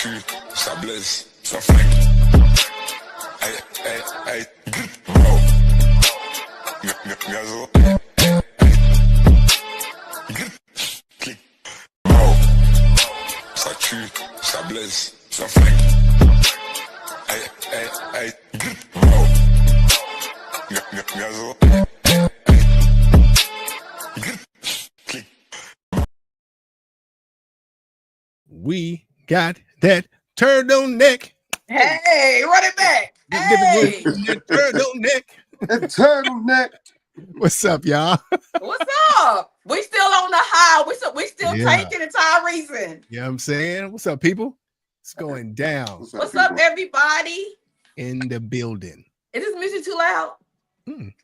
tue, ça blesse, ça flingue. Aïe, aïe, aïe, bro. Gazo. Clic. Bro. Ça tue, ça blesse, ça flingue. Aïe, aïe, aïe, bro. Gazo. Clic. We got that turtleneck. Hey, run it back. Hey. Turtleneck. Turtleneck. What's up, y'all? What's up? We still on the high. We still taking the Tyrese. You know what I'm saying? What's up, people? It's going down. What's up, everybody? In the building. Is this music too loud?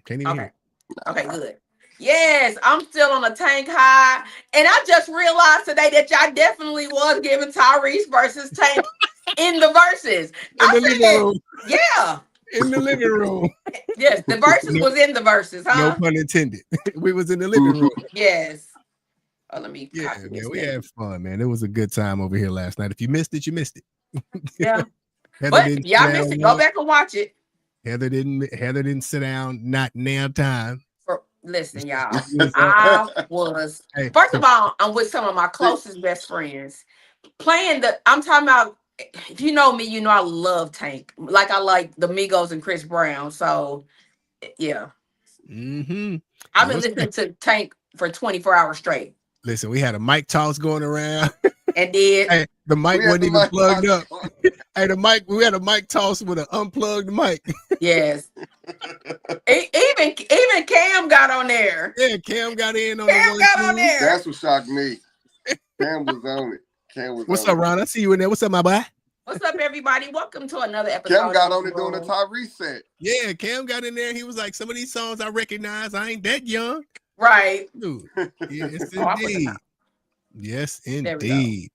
Can't even hear. Okay, good. Yes, I'm still on a Tank high. And I just realized today that y'all definitely was giving Tyrese versus Tank in the verses. In the living room. Yeah. In the living room. Yes, the verses was in the verses, huh? No pun intended. We was in the living room. Yes. Oh, let me. Yeah, man, we had fun, man. It was a good time over here last night. If you missed it, you missed it. Yeah. But if y'all missed it, go back and watch it. Heather didn't sit down, not nail time. Listen, y'all. I was first of all, I'm with some of my closest best friends. I'm talking about, if you know me, you know I love Tank. Like I like the Migos and Chris Brown. So yeah. I've been listening to Tank for 24 hours straight. Listen, we had a mic toss going around. And then the mic wasn't even plugged up. We had a mic toss with an unplugged mic. Yes. Even Cam got on there. Yeah, Cam got in on on there. That's what shocked me. Cam was on it. What's up, Ron? I see you in there. What's up, my boy? What's up, everybody? Welcome to another episode. Cam got on it doing the Tyrese set. Yeah, Cam got in there. He was like, some of these songs I recognize. I ain't that young. Right. Dude. Yes, indeed. Yes, indeed.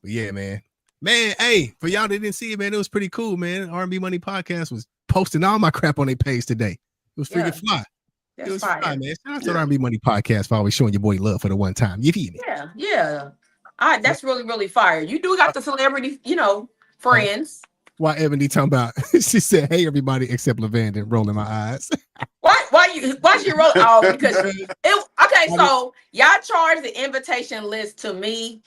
Yeah, man. Man, hey, for y'all that didn't see it, man, it was pretty cool, man. R&B Money Podcast was posting all my crap on their page today. It was freaking fly. That's it was fire. fly, man. Shout out to the R&B Money Podcast for always showing your boy love for the one time. You feel me? Yeah. That's really, really fire. You do got the celebrity, friends. Why Ebony talking about? She said, "Hey, everybody except Lavanda," rolling my eyes. Why she roll? Oh, because so y'all charged the invitation list to me.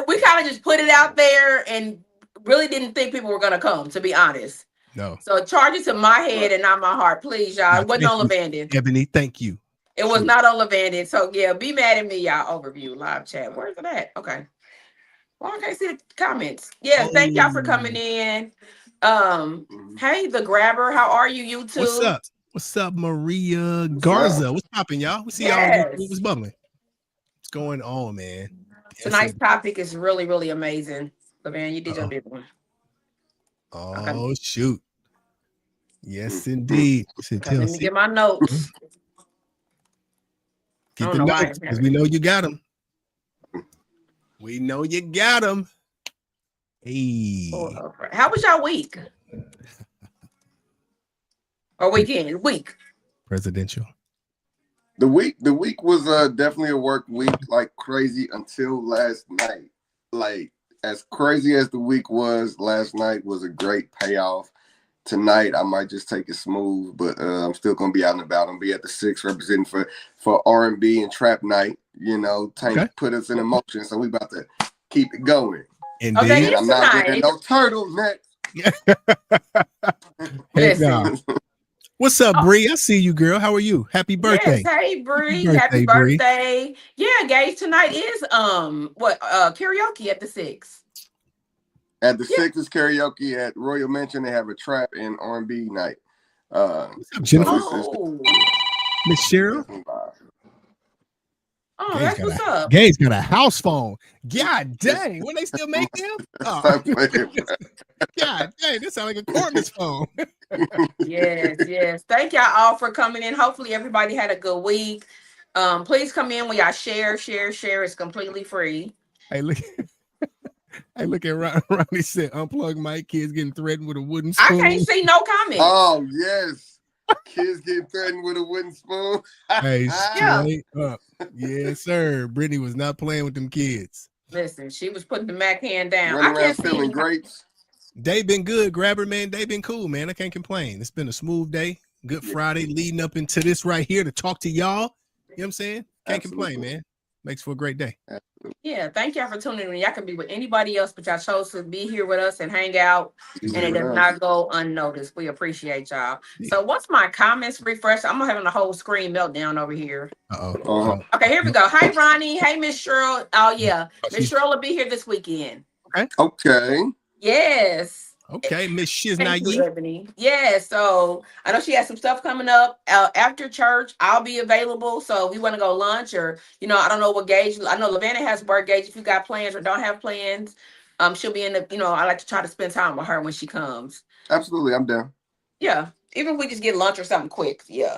We kind of just put it out there and really didn't think people were gonna come, to be honest. No. So charge it to my head and not my heart, please, y'all. It wasn't on Lavanda. Ebony, thank you. It was not on Lavanda. So yeah, be mad at me, y'all. Overview live chat. Where's it at? Okay. Well, I can't see the comments. Yeah, thank y'all for coming in. Hey, the grabber, how are you? You too. What's up? What's up, Maria Garza? What's popping, y'all? We see y'all. What's bubbling? What's going on, man? Tonight's topic is really, really amazing. Lavanda, you did your big one. Oh, shoot. Yes, indeed. Let me get my notes. Keep the notes, because we know you got them. We know you got them. Hey. How was y'all week? Or weekend? Week. Presidential. The week was definitely a work week, like crazy until last night. Like, as crazy as the week was, last night was a great payoff. Tonight I might just take it smooth, but I'm still gonna be out and about. I'm gonna be at the 6 representing for R&B and trap night. Tank put us in motion, so we about to keep it going. Indeed. Okay, I'm not getting no turtleneck. Hey, no. What's up, Bree? I see you, girl. How are you? Happy birthday. Yes, hey, Bree. Happy birthday. Yeah, Gage, tonight is karaoke at the 6. At the 6 is karaoke. At Royal Mansion, they have a trap and R&B night. What's up, Jennifer? Miss Cheryl? Oh, that's what's up. Gabe's got a house phone. God dang, when they still make them? Oh. God dang, this sounds like a cordless phone. Yes. Thank y'all all for coming in. Hopefully everybody had a good week. Please come in when y'all share. It's completely free. Hey, look at Ronnie said, unplug mic, kids getting threatened with a wooden spoon. I can't see no comments. Oh, yes. Kids getting threatened with a wooden spoon. Hey, straight up. Yes, sir. Brittany was not playing with them kids. Listen, she was putting the Mac hand down. Running I around can't see feeling any- grapes. They been good, Grabber, man. They been cool, man. I can't complain. It's been a smooth day. Good Friday leading up into this right here to talk to y'all. You know what I'm saying? Can't complain, man. Makes for a great day. Yeah, thank y'all for tuning in. Y'all can be with anybody else, but y'all chose to be here with us and hang out, and it does not go unnoticed. We appreciate y'all. So once my comments refresh, I'm having a whole screen meltdown over here. Okay, here we go. Hi, Ronnie. Hey, Miss Cheryl. Oh, yeah. Miss Cheryl will be here this weekend. Okay. Yes. Okay, Miss Thank you, Shiznai. Ebony. Yeah, so I know she has some stuff coming up after church. I'll be available. So if we want to go lunch or, I don't know what Gage. I know Lavana has work, Gage. If you got plans or don't have plans, she'll be in the, I like to try to spend time with her when she comes. Absolutely, I'm down. Yeah, even if we just get lunch or something quick. Yeah.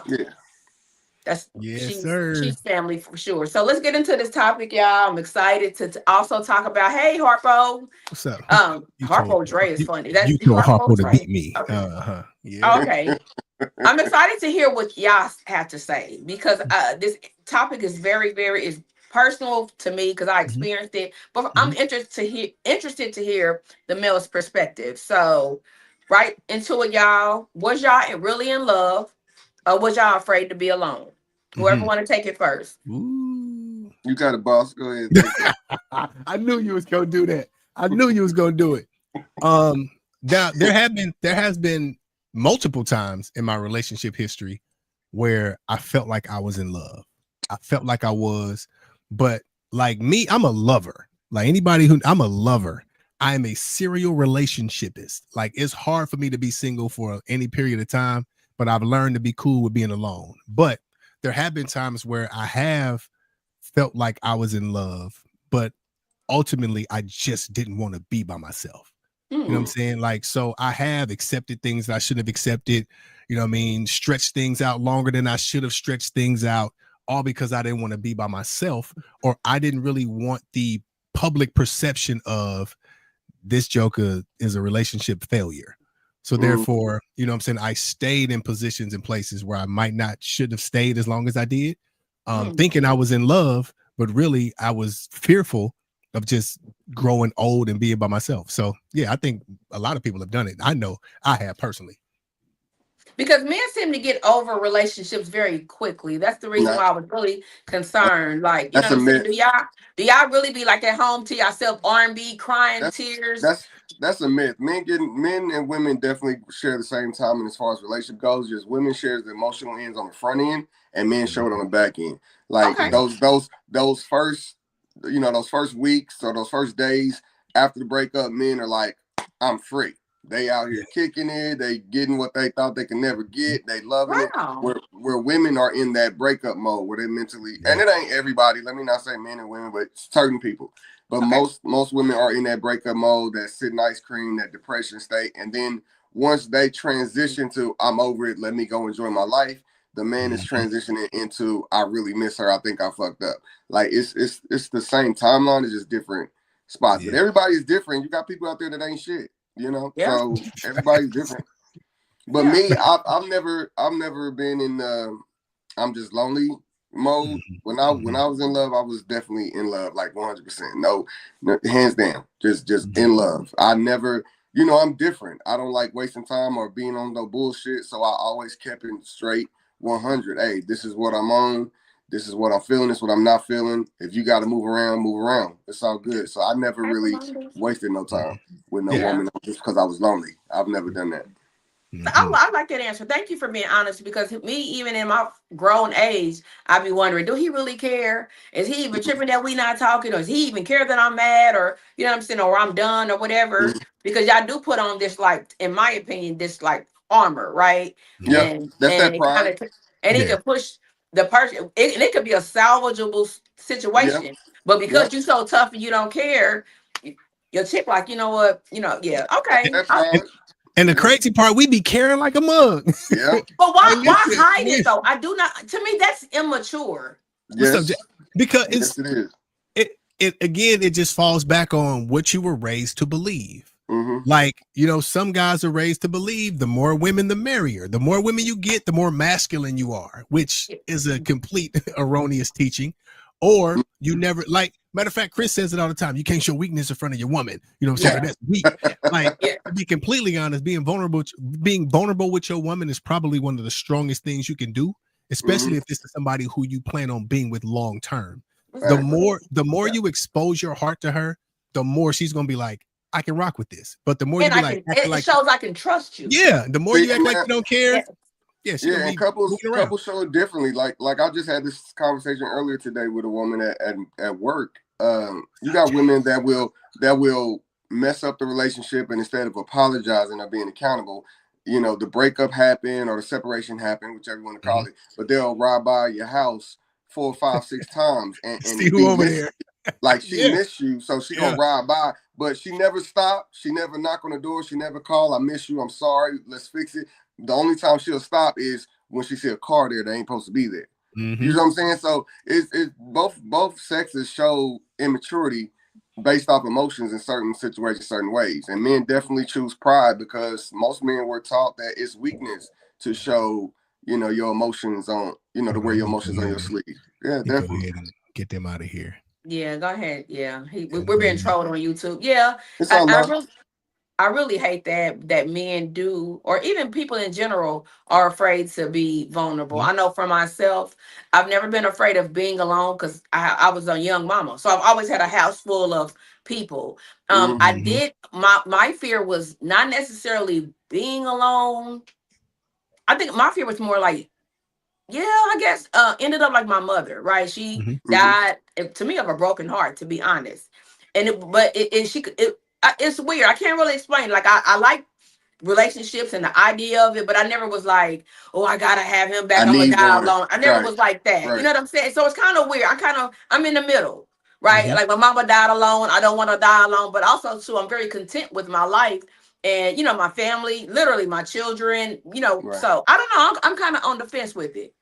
That's she's family for sure. So let's get into this topic, y'all. I'm excited to also talk about. Hey, Harpo. What's up? Harpo Dre is funny. You told Harpo to beat me. Okay. Yeah. Okay. I'm excited to hear what y'all have to say because this topic is very, very is personal to me because I experienced it. But I'm interested to hear the male's perspective. So, right into it, y'all. Was y'all really in love? Or was y'all afraid to be alone? Whoever want to take it first. Ooh. You got it, boss. Go ahead. I knew you was gonna do that. I knew you was gonna do it. Now there has been multiple times in my relationship history where I felt like I was in love. I felt like I was, but like me, I'm a lover. Like anybody I'm a lover. I am a serial relationshipist. Like it's hard for me to be single for any period of time. But I've learned to be cool with being alone. But there have been times where I have felt like I was in love, but ultimately I just didn't want to be by myself. You know what I'm saying? Like, so I have accepted things that I shouldn't have accepted, stretched things out longer than I should have stretched things out, all because I didn't want to be by myself, or I didn't really want the public perception of this joker is a relationship failure. So therefore, I stayed in positions and places where I shouldn't have stayed as long as I did, thinking I was in love, but really I was fearful of just growing old and being by myself. So yeah, I think a lot of people have done it. I know I have personally. Because men seem to get over relationships very quickly. That's the reason why I was really concerned. Like, do y'all really be like at home to yourself, R&B, crying tears? That's a myth. Men and women definitely share the same time, and as far as relationship goes, just women share the emotional ends on the front end, and men show it on the back end. Like those first, those first weeks or those first days after the breakup, men are like, I'm free. They out here kicking it. They getting what they thought they could never get. They loving it. Where women are in that breakup mode where they mentally, and it ain't everybody. Let me not say men and women, but certain people. But most women are in that breakup mode, that sitting ice cream, that depression state. And then once they transition to I'm over it, let me go enjoy my life, the man is transitioning into I really miss her. I think I fucked up. Like it's the same timeline, it's just different spots. But everybody's different. You got people out there that ain't shit. So everybody's different. But me, I've never been in I'm just lonely mode. When I was in love, I was definitely in love, like 100%. No, hands down, just in love. I never, I'm different. I don't like wasting time or being on no bullshit. So I always kept it straight 100. Hey, this is what I'm on. This is what I'm feeling. This is what I'm not feeling. If you got to move around. It's all good. So I never really wasted no time with no woman just because I was lonely. I've never done that. I like that answer. Thank you for being honest, because me, even in my grown age, I'd be wondering, do he really care? Is he even tripping that we not talking? Or does he even care that I'm mad? Or, you know what I'm saying? Or I'm done or whatever. Because y'all do put on this, like, in my opinion, this like armor, right? Yeah, and that's that pride. It can push the person. It could be a salvageable situation. But because you're so tough and you don't care, your chick like, you know what? Okay. And the crazy part, we be caring like a mug. Yeah. But why hide it though? I do not. To me, that's immature. Yes. Because it is. It again, it just falls back on what you were raised to believe. Like, some guys are raised to believe the more women, the merrier. The more women you get, the more masculine you are, which is a complete erroneous teaching. Or you never, like, Matter of fact, Chris says it all the time. You can't show weakness in front of your woman. You know what I'm saying? That's weak. Like, to be completely honest, being vulnerable with your woman is probably one of the strongest things you can do, especially if this is somebody who you plan on being with long term. The more you expose your heart to her, the more she's gonna be like, I can rock with this. But the more you be like, it shows I can trust you. Yeah, the more you act like you don't care. Yeah, and couples show it differently. Like I just had this conversation earlier today with a woman at work. You got women that will mess up the relationship, and instead of apologizing or being accountable, you know, the breakup happened or the separation happened, whichever you want to call it, but they'll ride by your house 4, 5, 6 times and see who over there. Like she missed you, so she gonna ride by, but she never stopped. She never knock on the door. She never call. I miss you. I'm sorry. Let's fix it. The only time she'll stop is when she see a car there that ain't supposed to be there. You know what I'm saying? So it's both sexes show immaturity based off emotions in certain situations, certain ways. And men definitely choose pride because most men were taught that it's weakness to show, you know, your emotions on, you know, to wear your emotions on your sleeve. Yeah, definitely. Go ahead and get them out of here. Yeah, go ahead. Yeah, we're being trolled on YouTube. Yeah, I really hate that men do, or even people in general are afraid to be vulnerable. I know for myself, I've never been afraid of being alone because I was a young mama. So I've always had a house full of people. I did, my fear was not necessarily being alone. I think my fear was more like, I guess ended up like my mother, right? She died to me of a broken heart, to be honest. And it's weird. I can't really explain. Like I like relationships and the idea of it, but I never was like, oh, I gotta have him back. I'm gonna die alone. I never was like that. You know what I'm saying? So it's kind of weird. I'm in the middle, right? Like my mama died alone. I don't want to die alone, but also too, I'm very content with my life and you know my family, literally my children. You know, so I don't know. I'm kind of on the fence with it.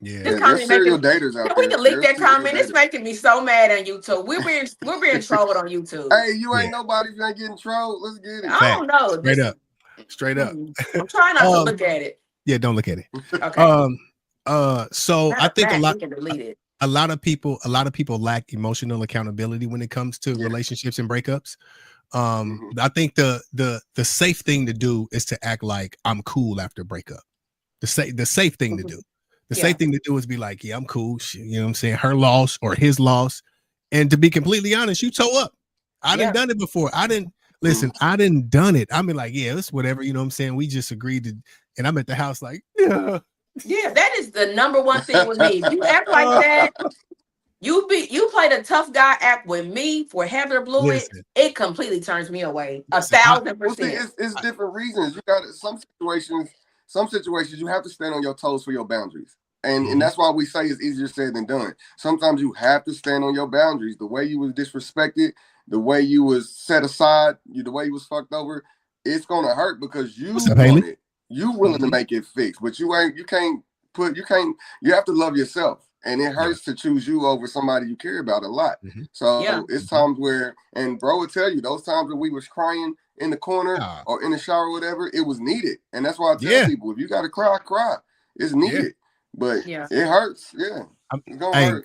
Yeah, there's serial daters out there. We can link that comment. It's making me so mad on YouTube. We're being trolled on YouTube. Hey, you ain't nobody if you ain't getting trolled. Let's get it. I don't know. Straight up. I'm trying not to look at it. Yeah, don't look at it. Okay. So I think a lot of people lack emotional accountability when it comes to relationships and breakups. I think the safe thing to do is to act like I'm cool after breakup. The safe thing to do. The safe thing to do is be like, yeah, I'm cool. You know what I'm saying? Her loss or his loss. And to be completely honest, you toe up. I done done it before. I didn't done it. I mean, like, yeah, it's whatever. You know what I'm saying? We just agreed to, and I'm at the house like, yeah, that is the number one thing with me. If you act like that, you play the tough guy act with me for Heather Blewett, it completely turns me away. 1,000%. It's different reasons. You got some situations you have to stand on your toes for your boundaries. And that's why we say it's easier said than done. Sometimes you have to stand on your boundaries. The way you was disrespected, the way you was set aside, the way you was fucked over, it's gonna hurt because you want it. You willing to make it fixed, but you have to love yourself. And it hurts to choose you over somebody you care about a lot. So it's times where, and bro would tell you, those times when we was crying in the corner or in the shower or whatever, it was needed. And that's why I tell people, if you got to cry, cry. It's needed. But it hurts. Yeah. It's gonna hurt.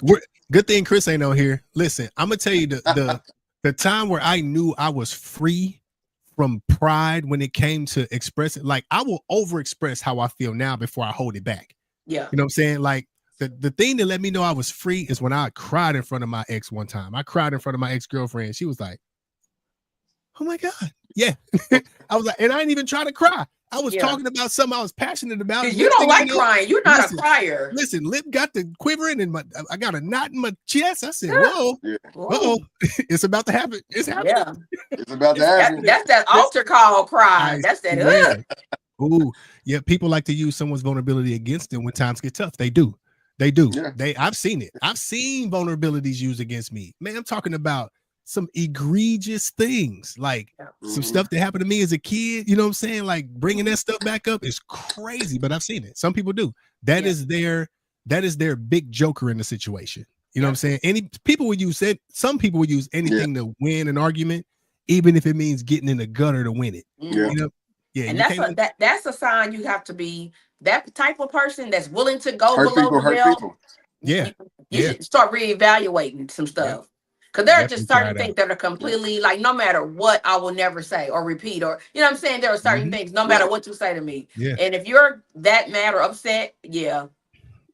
Good thing Chris ain't on here. Listen, I'm going to tell you the time where I knew I was free from pride when it came to expressing, like I will overexpress how I feel now before I hold it back. Yeah. You know what I'm saying? Like, the thing that let me know I was free is when I cried in front of my ex one time. I cried in front of my ex-girlfriend. She was like, oh my God. Yeah. I was like, and I didn't even try to cry. I was talking about something I was passionate about. You don't like crying. You're not a crier. Listen, lip got the quivering and I got a knot in my chest. I said, whoa. Uh-oh. It's about to happen. It's happening. Yeah. It's about to happen. That's that altar call cry. That's that. Ooh. Yeah. People like to use someone's vulnerability against them when times get tough. They do. They do. Yeah. I've seen it. I've seen vulnerabilities used against me. Man, I'm talking about some egregious things, like some stuff that happened to me as a kid. You know what I'm saying? Like bringing that stuff back up is crazy, but I've seen it. Some people do. That is their big joker in the situation. You know what I'm saying? Some people would use anything to win an argument, even if it means getting in the gutter to win it. Yeah. You know? Yeah. And that's a sign you have to be that type of person that's willing to go hurt below people, the belt. People. Yeah. You should start reevaluating some stuff. Because there are just certain things that are completely like, no matter what, I will never say or repeat, or you know what I'm saying? There are certain things, no matter what you say to me. Yeah. And if you're that mad or upset, yeah,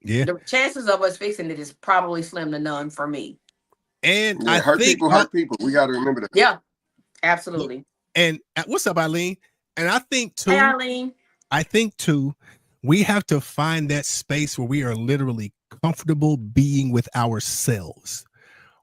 the chances of us fixing it is probably slim to none for me. And I hurt think people. We got to remember that. Yeah, absolutely. And what's up, Eileen? And I think too. Hey, Eileen. I think too, we have to find that space where we are literally comfortable being with ourselves.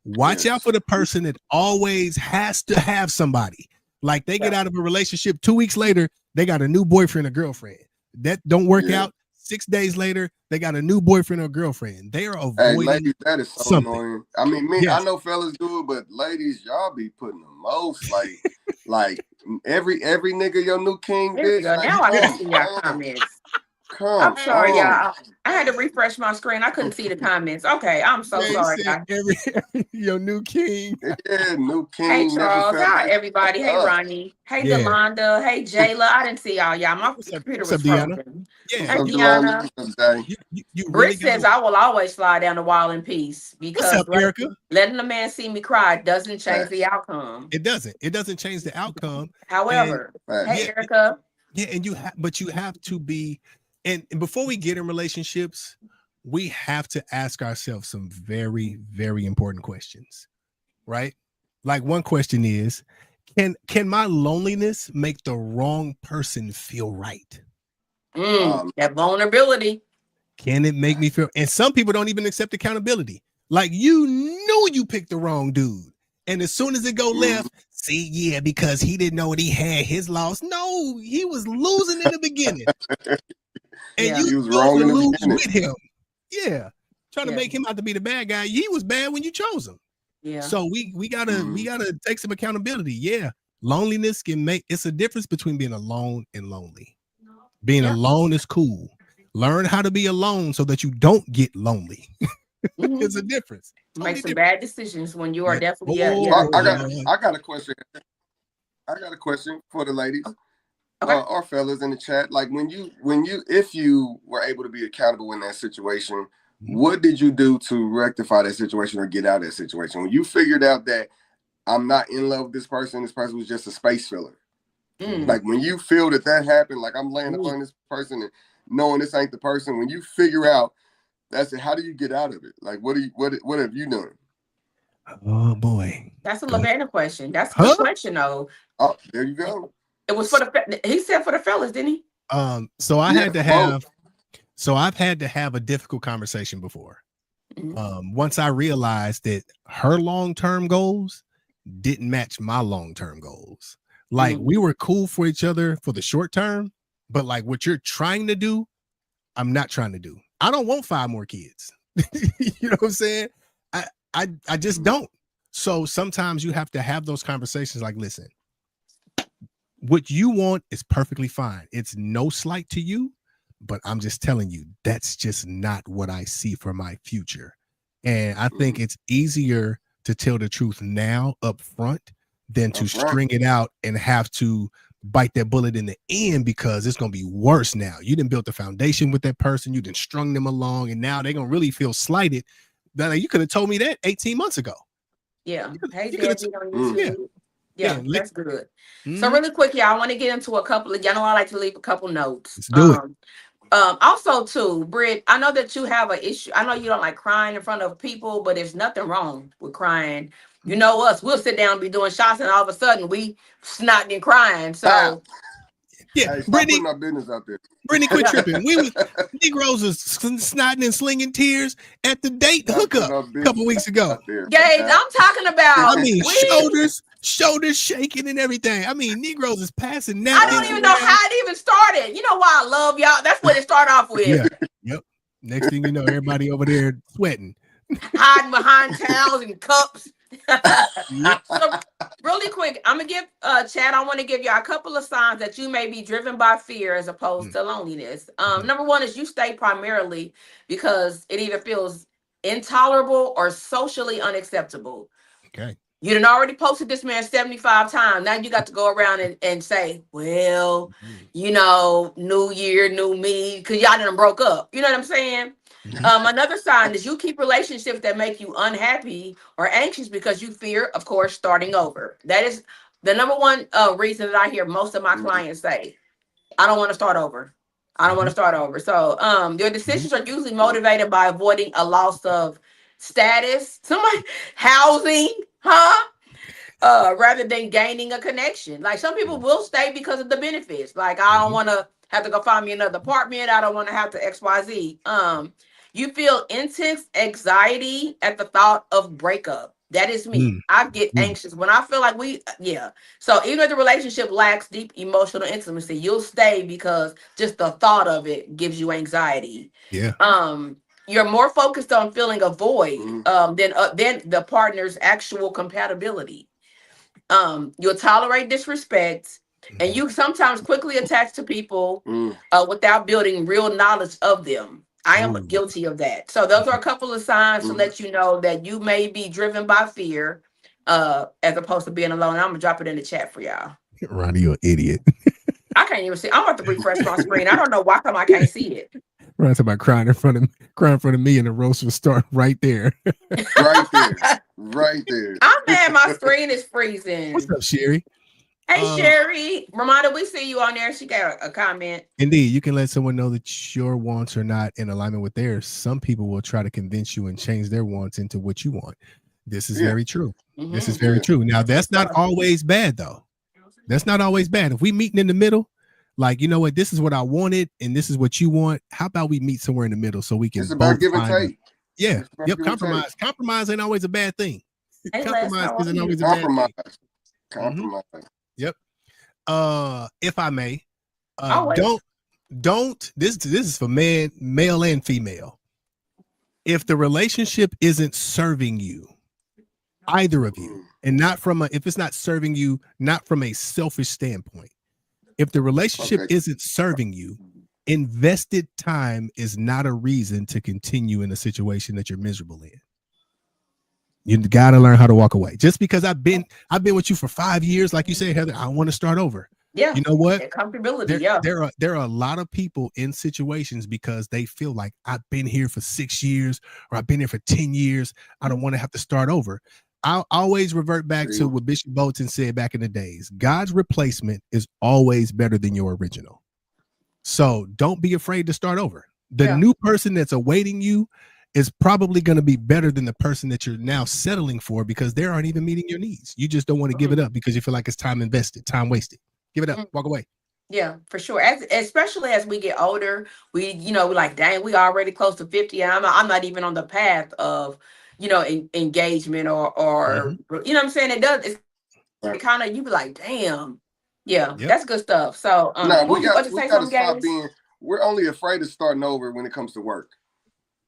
Watch out for the person that always has to have somebody. Like they get out of a relationship 2 weeks later, they got a new boyfriend or girlfriend. That don't work out. 6 days later, they got a new boyfriend or girlfriend. They are avoiding ladies, that is so something. Annoying. I mean, I know fellas do it, but ladies, y'all be putting the most like every nigga your new king. Bitch. Like, now I can see your comments. I'm sorry, y'all. I had to refresh my screen. I couldn't see the comments. Okay, I'm so sorry. Every your new king. Yeah, new king. Hey Charles, hi everybody. Hey Ronnie. Hey Delonda. Hey Jayla. I didn't see y'all. My computer was frozen. Yeah, hey Deanna. Britt says I will always fly down the wall in peace because letting a man see me cry doesn't change the outcome. It doesn't. It doesn't change the outcome. However, hey Erica. Yeah, and you have to be. And before we get in relationships, we have to ask ourselves some very, very important questions, right? Like one question is, can my loneliness make the wrong person feel right? That vulnerability. Can it make me feel? And some people don't even accept accountability. Like you knew you picked the wrong dude. And as soon as it go left, because he didn't know what he had, his loss. No, he was losing in the beginning. And you was wrong in the beginning with him. Yeah. Trying to make him out to be the bad guy. He was bad when you chose him. Yeah. So we gotta take some accountability. Yeah. Loneliness it's a difference between being alone and lonely. Being alone is cool. Learn how to be alone so that you don't get lonely. It's a difference. Make some bad decisions when you are definitely. I got a question. I got a question for the ladies. Or fellas in the chat, like if you were able to be accountable in that situation, what did you do to rectify that situation or get out of that situation? When you figured out that I'm not in love with this person was just a space filler. Like when you feel that happened, like I'm laying upon this person and knowing this ain't the person, when you figure out that's it, how do you get out of it? Like what have you done? Oh boy. That's a Lavana question. That's a good question though. Oh, there you go. It was he said for the fellas, didn't he? So I've had to have a difficult conversation before. Once I realized that her long-term goals didn't match my long-term goals. Like we were cool for each other for the short term, but like what you're trying to do, I'm not trying to do. I don't want 5 more kids. You know what I'm saying? I just don't. So sometimes you have to have those conversations like, listen, what you want is perfectly fine. It's no slight to you, but I'm just telling you, that's just not what I see for my future. And I think it's easier to tell the truth now up front than to string it out and have to bite that bullet in the end because it's going to be worse now. You didn't build the foundation with that person. You didn't strung them along, and now they're going to really feel slighted. That you could have told me that 18 months ago. Yeah. Hey, Yeah, that's good. So really quick, y'all, I want to get into a couple of, y'all know I like to leave a couple notes. Let's do it. Also too, Britt, I know that you have an issue. I know you don't like crying in front of people, but there's nothing wrong with crying. You know us, we'll sit down and be doing shots and all of a sudden we snotting and crying. So hey, Brittany, my business out there. Brittany, quit tripping. Negroes was snotting and slinging tears at the date hookup a couple weeks ago. Gabe, I'm talking about. I mean, shoulders shaking and everything. I mean, Negroes is passing now. I don't even know how it even started. You know why I love y'all? That's what it started off with. Yeah. Yep. Next thing you know, everybody over there sweating, hiding behind towels and cups. So really quick, I'm gonna give Chad, I want to give you a couple of signs that you may be driven by fear as opposed to loneliness. Number one is you stay primarily because it either feels intolerable or socially unacceptable. Okay. You done already posted this man 75 times. Now you got to go around and say, well, you know, new year, new me, because y'all done broke up. You know what I'm saying? Another sign is you keep relationships that make you unhappy or anxious because you fear, of course, starting over. That is the number one reason that I hear most of my clients say, I don't want to start over. I don't want to start over. So your decisions are usually motivated by avoiding a loss of status, somebody housing, rather than gaining a connection. Like some people will stay because of the benefits. Like I don't want to have to go find me another apartment. I don't want to have to XYZ. You feel intense anxiety at the thought of breakup. That is me. I get anxious when I feel like So even if the relationship lacks deep emotional intimacy, you'll stay because just the thought of it gives you anxiety. Yeah. You're more focused on filling a void than the partner's actual compatibility. You'll tolerate disrespect, and you sometimes quickly attach to people without building real knowledge of them. I am guilty of that. So those are a couple of signs to let you know that you may be driven by fear as opposed to being alone. I'm gonna drop it in the chat for y'all. Ronnie, you're an idiot. I can't even see. I'm about to refresh my screen. I don't know why come I can't see it. Ronnie's about crying in front of me, and the roast will start right there. Right there. I'm mad my screen is freezing. What's up, Sherry? Hey, Sherry. Ramona, we see you on there. She got a comment. Indeed, you can let someone know that your wants are not in alignment with theirs. Some people will try to convince you and change their wants into what you want. This is very true. This is very true. Now, that's not always bad, though. That's not always bad. If we meeting in the middle, like, you know what, this is what I wanted, and this is what you want. How about we meet somewhere in the middle so we can it's about give and take. Yeah. Yep. Compromise. Compromise ain't always a bad thing. Hey, Compromise isn't always a bad thing. Compromise. Yep. If I may, don't. This is for male and female. If the relationship isn't serving you, either of you, and not from if it's not serving you, not from a selfish standpoint. If the relationship isn't serving you, invested time is not a reason to continue in a situation that you're miserable in. You got to learn how to walk away. Just because I've been with you for 5 years, like you said, Heather, I want to start over. Yeah. You know what? Comfortability. There are a lot of people in situations because they feel like I've been here for 6 years or I've been here for 10 years. I don't want to have to start over. I'll always revert back to what Bishop Bolton said back in the days. God's replacement is always better than your original. So don't be afraid to start over. The new person that's awaiting you is probably going to be better than the person that you're now settling for because they aren't even meeting your needs. You just don't want to give it up because you feel like it's time invested, time wasted. Give it up, walk away. Yeah, for sure. Especially as we get older, we're like, dang, we already close to 50. And I'm not even on the path of, engagement or you know what I'm saying? It kind of, you be like, damn. Yeah, that's good stuff. So we got to stop being, we're only afraid of starting over when it comes to work.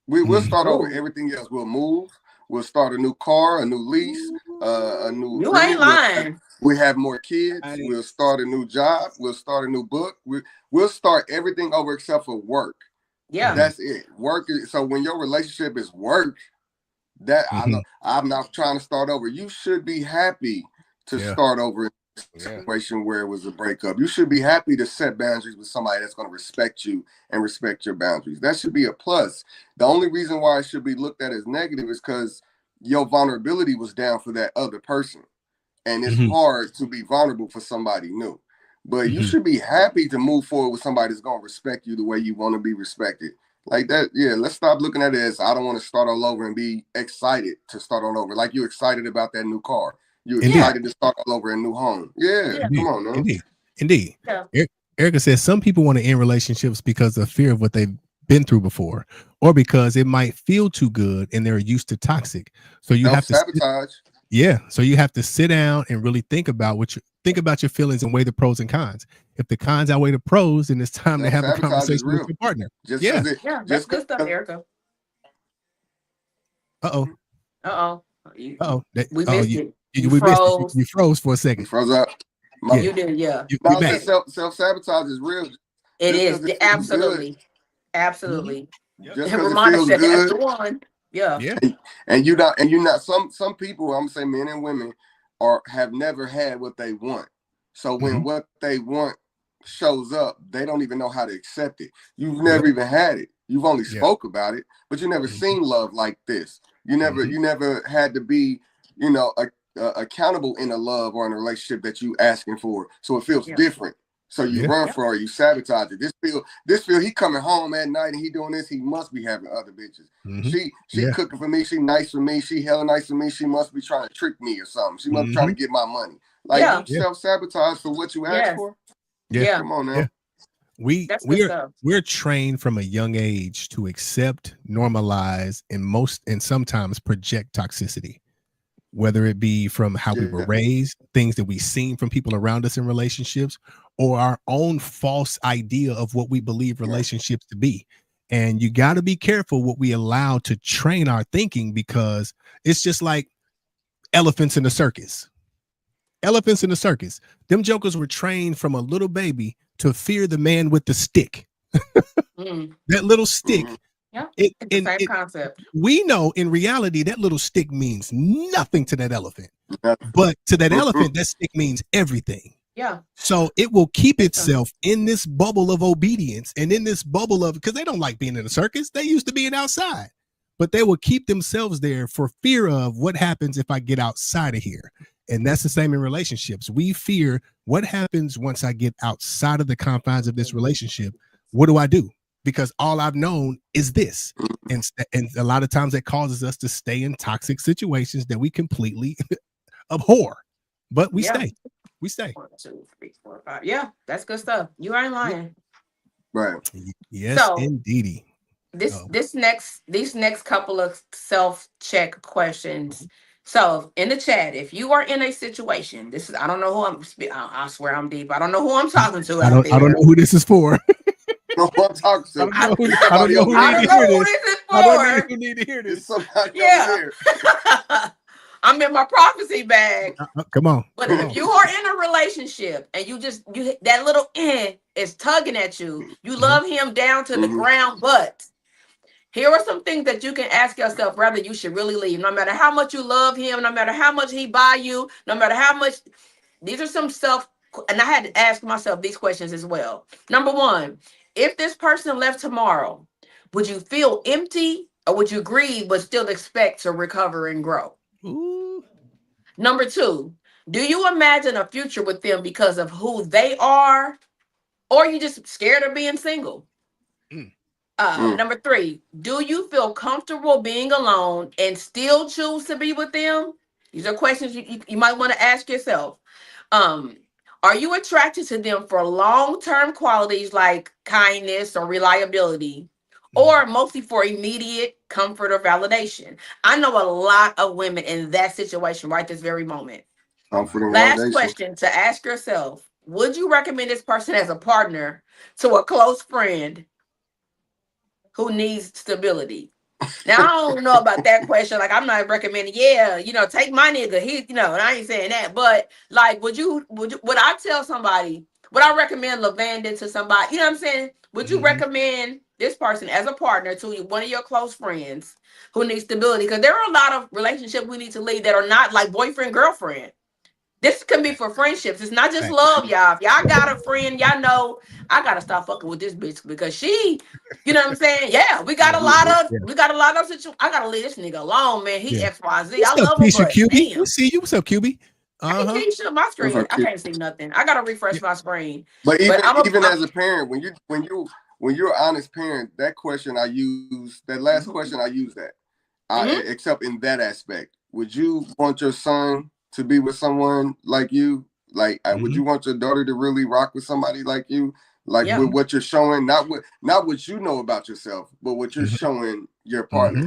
We'll start over everything else. We'll move. We'll start a new car, a new lease, a new. You ain't lying. We have more kids. We'll start a new job. We'll start a new book. We'll start everything over except for work. Yeah, that's it. Work. So when your relationship is work, I'm not trying to start over. You should be happy to start over in a situation where it was a breakup. You should be happy to set boundaries with somebody that's going to respect you and respect your boundaries. That should be a plus. The only reason why it should be looked at as negative is because your vulnerability was down for that other person. And it's hard to be vulnerable for somebody new. But you should be happy to move forward with somebody that's going to respect you the way you want to be respected. Like that, let's stop looking at it as I don't want to start all over and be excited to start all over. Like you're excited about that new car. You're excited to start all over a new home. Yeah. Come on, man. Indeed. Yeah. Erica says some people want to end relationships because of fear of what they've been through before, or because it might feel too good and they're used to toxic. So you have to sabotage. So you have to sit down and really think about your feelings and weigh the pros and cons. If the cons outweigh the pros, then it's time to have a conversation with your partner. That's good stuff, Erica. We missed it. You froze for a second. You froze up. You did, Self-sabotage is real. It is. Absolutely. Just because it feels good. Yeah. And you're not some people, I'm saying men and women have never had what they want. So when what they want shows up, they don't even know how to accept it. You've never even had it. You've only spoke about it, but you never seen love like this. You never had to be, accountable in a love or in a relationship that you asking for. So it feels different. So you run for it, you sabotage it. This feel he coming home at night and he doing this, he must be having other bitches. She cooking for me, she nice for me, she hella nice for me, she must be trying to trick me or something. She must be trying to get my money. Like you self-sabotage for what you asked for. Yeah. Come on now. We're trained from a young age to accept, normalize, and sometimes project toxicity, whether it be from how we were raised, things that we've seen from people around us in relationships, or our own false idea of what we believe relationships to be. And you got to be careful what we allow to train our thinking, because it's just like elephants in the circus. Elephants in the circus. Them jokers were trained from a little baby to fear the man with the stick. That little stick. Yeah, it's the same concept. We know in reality that little stick means nothing to that elephant, but to that elephant, that stick means everything. Yeah. So it will keep itself in this bubble of obedience and in this bubble of, because they don't like being in a circus. They used to being outside, but they will keep themselves there for fear of what happens if I get outside of here. And that's the same in relationships. We fear what happens once I get outside of the confines of this relationship. What do I do? Because all I've known is this. And a lot of times that causes us to stay in toxic situations that we completely abhor. But we stay. We stay. 1, 2, 3, 4, 5. Yeah, that's good stuff. You ain't lying. Right. Yes, so, indeedy. These next couple of self-check questions. So in the chat, if you are in a situation, I don't know who I swear I'm deep. I don't know who I'm talking to. I don't know who this is for. I don't know who need to hear this. I'm in my prophecy bag. Come on. But if you are in a relationship and you that little is tugging at you, you love him down to the ground, but here are some things that you can ask yourself whether you should really leave. No matter how much you love him, no matter how much he buy you, no matter how much. These are some and I had to ask myself these questions as well. Number 1, if this person left tomorrow, would you feel empty or would you grieve but still expect to recover and grow? Ooh. Number 2, do you imagine a future with them because of who they are, or are you just scared of being single? Number 3, do you feel comfortable being alone and still choose to be with them? These are questions you might want to ask yourself. Are you attracted to them for long-term qualities like kindness or reliability, or mostly for immediate comfort or validation? I know a lot of women in that situation right this very moment. Last question to ask yourself: would you recommend this person as a partner to a close friend who needs stability? Now, I don't know about that question. Like, I'm not recommending, take my nigga. And I ain't saying that. But like, would I tell somebody, would I recommend Lavanda to somebody? You know what I'm saying? Would you recommend this person as a partner to one of your close friends who needs stability? Because there are a lot of relationships we need to lead that are not like boyfriend, girlfriend. This can be for friendships. It's not just love, y'all. If y'all got a friend, y'all know I gotta stop fucking with this bitch because she, you know what I'm saying? Yeah, we got a lot of situations. I gotta leave this nigga alone, man. He XYZ. I love him, but QB? We see you. What's up, QB? I can't see my screen. I can't see nothing. I gotta refresh my screen. But even as a parent, when you're an honest parent, that question I use, that last question I use that. Except in that aspect, would you want your son to be with someone like you? Like, would you want your daughter to really rock with somebody like you? Like with what you're showing, not what you know about yourself, but what you're showing your partner.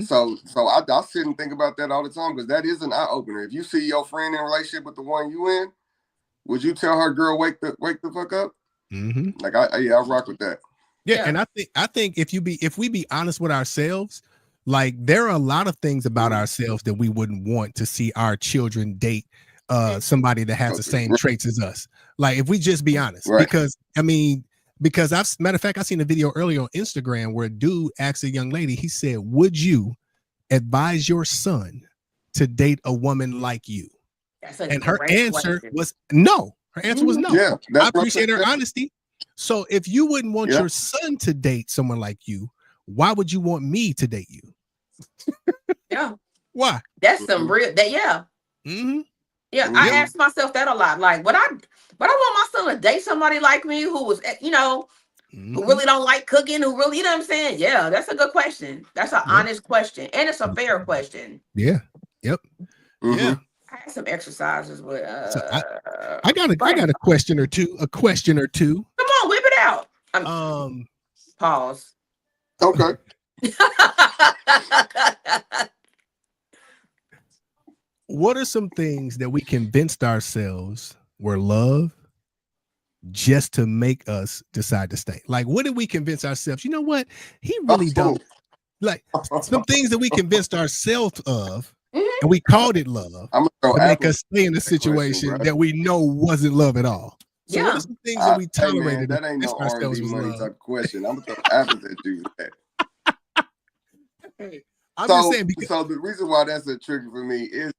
So I sit and think about that all the time, because that is an eye opener. If you see your friend in a relationship with the one you in, would you tell her, girl, wake the fuck up? Like I rock with that. Yeah, and I think if we be honest with ourselves, like there are a lot of things about ourselves that we wouldn't want to see our children date somebody that has the same traits as us. Like, if we just be honest, because matter of fact, I seen a video earlier on Instagram where a dude asked a young lady, he said, would you advise your son to date a woman like you? And her answer was no. Her answer was no. Yeah, I appreciate her honesty. So if you wouldn't want your son to date someone like you, why would you want me to date you? Yeah. Why? That's some real that yeah. Mm-hmm. Yeah, I ask myself that a lot. Like, would I want my son to date somebody like me who was, who really don't like cooking, who really, you know what I'm saying? Yeah, that's a good question. That's an honest question. And it's a fair question. Yeah. Yep. Yeah. I had some exercises, but so I got a question or two. Come on, whip it out. Pause. Okay. What are some things that we convinced ourselves were love just to make us decide to stay? Like, what did we convince ourselves? You know what? He really don't. Like some things that we convinced ourselves of, and we called it love to make us stay in a situation that we know wasn't love at all. So what are some things that we tolerated? That ain't no R&B money type of question. I'm gonna throw apples at you. Hey, I'm just saying because so the reason why that's a trigger for me is